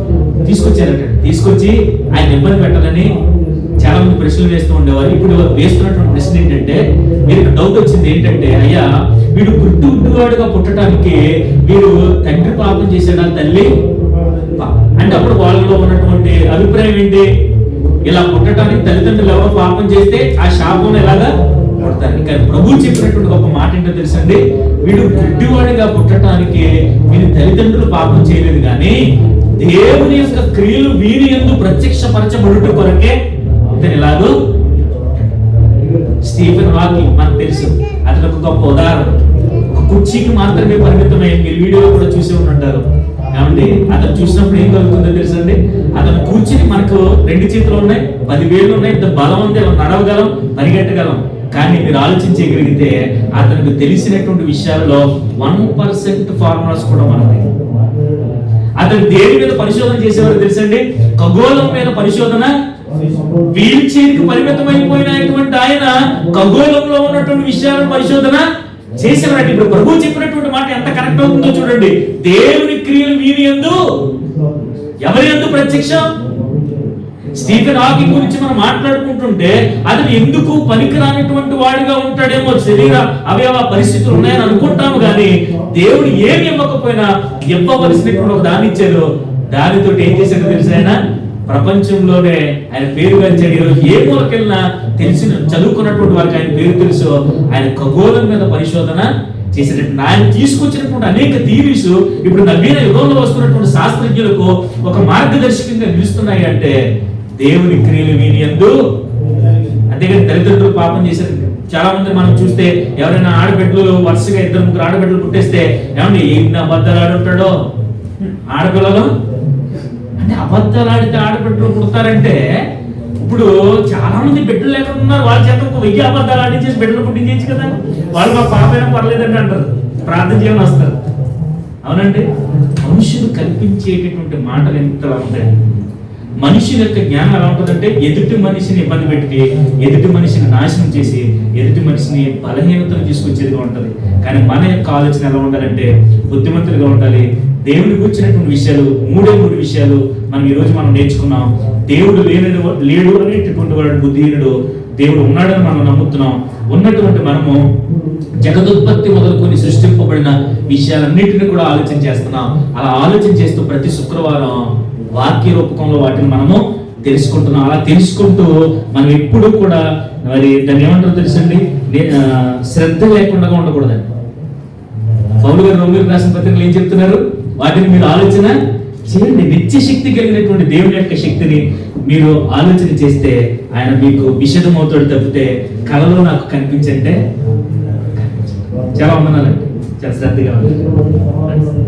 తీసుకొచ్చారట. తీసుకొచ్చి ఆయన ఇబ్బంది పెట్టాలని చాలా మంది ప్రశ్నలు వేస్తూ ఉండేవారు. ఇప్పుడు వేస్తున్నటువంటి ప్రశ్న ఏంటంటే, వీరికి డౌట్ వచ్చింది ఏంటంటే, అయ్యా వీడు గుడ్డివాడుగా పుట్టడానికి వీడు తండ్రి పాపం చేశాడా తల్లి అంటే, అప్పుడు వాళ్ళలో ఉన్నటువంటి అభిప్రాయం ఏంటి? ఇలా పుట్టడానికి తల్లిదండ్రులు ఎవరో పాపం చేస్తే ఆ శాపం ఎలాగా పుడతారు. ఇంకా ప్రభువు చెప్పినటువంటి గొప్ప మాట ఏంటో తెలుసండి, వీడు గుడ్డివాడిగా పుట్టడానికి వీరి తల్లిదండ్రులు పాపం చేయలేదు, కానీ దేవుని యొక్క క్రియలు వీరి యందు ప్రత్యక్షపరచబడుట కొరకే ఇతను ఇలాగూ. స్టీఫెన్ హాకింగ్ మనకు తెలుసు, అతను ఒక గొప్ప ఉదాహరణ. ఒక కుర్చీకి మాత్రమే పరిమితమై, మీరు వీడియోలో కూడా చూసే ఉంటారు. ఏమండి, అతను చూసినప్పుడు ఏం కలుగుతుందో తెలుసండి, అతను కూర్చుని మనకు 2 చేతులు ఉన్నాయి, 10 వేళ్ళు ఉన్నాయి, ఇంత బలం ఉంది, నడవగలం, పరిగెట్టగలం. కానీ మీరు ఆలోచించగలిగితే అతనికి తెలిసినటువంటి విషయాల్లో 1% ఫార్ములాస్ కూడా మనకి. అతను దేని మీద పరిశోధన చేసేవారు తెలుసండి? ఖగోళం మీద పరిశోధన. వీల్ చైర్కి పరిమితమైపోయినటువంటి ఆయన ఖగోళంలో ఉన్నటువంటి విషయాలను పరిశోధన చేసేవారంటే. ఇప్పుడు ప్రభువు చెప్పినటువంటి మాట ఎంత కరెక్ట్ అవుతుందో చూడండి. దేవుని క్రియలు వీరి యందు, ఎవరి యందు ప్రత్యక్షం? స్టీఫెన్ హాకింగ్ గురించి మనం మాట్లాడుకుంటుంటే అతను ఎందుకు పనికిరానటువంటి వాడిగా ఉంటాడేమో, శరీర అవయవ పరిస్థితులు ఉన్నాయని అనుకుంటాము, కానీ దేవుడు ఏమి ఇవ్వకపోయినా ఇవ్వవలసినటువంటి ఒక దాన్ని ఇచ్చారు. దానితో ఏం చేశాడో తెలుసు, ఆయన ప్రపంచంలోనే ఆయన పేరు గంచాడు. ఈరోజు ఏ మూలకెళ్ళినా తెలిసిన చదువుకున్నటువంటి వారికి ఆయన పేరు తెలుసు. ఆయన ఖగోళం మీద పరిశోధన చేసేటటువంటి, ఆయన తీసుకొచ్చినటువంటి అనేక థియరీస్ ఇప్పుడు నవీన యుగంలో వస్తున్నటువంటి శాస్త్రజ్ఞులకు ఒక మార్గదర్శకంగా నిలుస్తున్నాయి. అంటే దేవుని క్రియలు వీని యందు. అంతేగాని తల్లిదండ్రులు పాపం చేశారు. చాలా మంది మనం చూస్తే, ఎవరైనా ఆడబిడ్డలు వరుసగా 2-3 ఆడబిడ్డలు పుట్టేస్తే, ఏమండి ఎన్ని అబద్ధాలు ఆడుంటాడో ఆడపిల్లలు అంటే. అబద్ధాలు ఆడితే ఆడబిడ్డలు పుడతారంటే, ఇప్పుడు చాలా మంది బిడ్డలు లేకుండా ఉన్నారు. వాళ్ళ చేత 1000 అబద్ధాలు ఆడించేసి బిడ్డలు పుట్టించేయచ్చు కదా. వాళ్ళు మా పాపైనా పర్లేదండి అంటారు, ప్రార్థన చేయమని వస్తారు. అవునండి, మనుషులు కల్పించేటటువంటి మాటలు ఎంతలా ఉంటాయి. మనిషి యొక్క జ్ఞానం ఎలా ఉంటుందంటే, ఎదుటి మనిషిని ఇబ్బంది పెట్టి, ఎదుటి మనిషిని నాశనం చేసి, ఎదుటి మనిషిని బలహీనతను తీసుకొచ్చేదిగా ఉంటుంది. కానీ మన యొక్క ఆలోచన ఎలా ఉండాలంటే, బుద్ధిమంతులుగా ఉండాలి. దేవుడికి వచ్చినటువంటి విషయాలు 3 విషయాలు మనం ఈరోజు మనం నేర్చుకున్నాం. దేవుడు లేడు అనేటటువంటి వాడు బుద్ధిహీనుడు, దేవుడు ఉన్నాడని మనం నమ్ముతున్నాం. ఉన్నటువంటి మనము జగదుత్పత్తి మొదలుకొని సృష్టింపబడిన విషయాలన్నింటినీ కూడా ఆలోచన చేస్తున్నాం. అలా ఆలోచన చేస్తూ ప్రతి శుక్రవారం వాక్య రూపకంలో వాటిని మనము తెలుసుకుంటున్నాం. అలా తెలుసుకుంటూ మనం ఎప్పుడు కూడా మరి దాన్ని ఏమంటారో తెలుసండి, శ్రద్ధ లేకుండా ఉండకూడదండి. పౌలు గారు రోమీయులకు రాసిన పత్రికలు ఏం చెప్తున్నారు? వాటిని మీరు ఆలోచన చేయండి. నిత్య శక్తి కలిగినటువంటి దేవుని యొక్క శక్తిని మీరు ఆలోచన చేస్తే ఆయన మీకు విషదమవుతాడు తప్పితే కలలో నాకు కనిపించంటే చాలా వందనాలండి, చాలా శ్రద్ధగా ఉంది.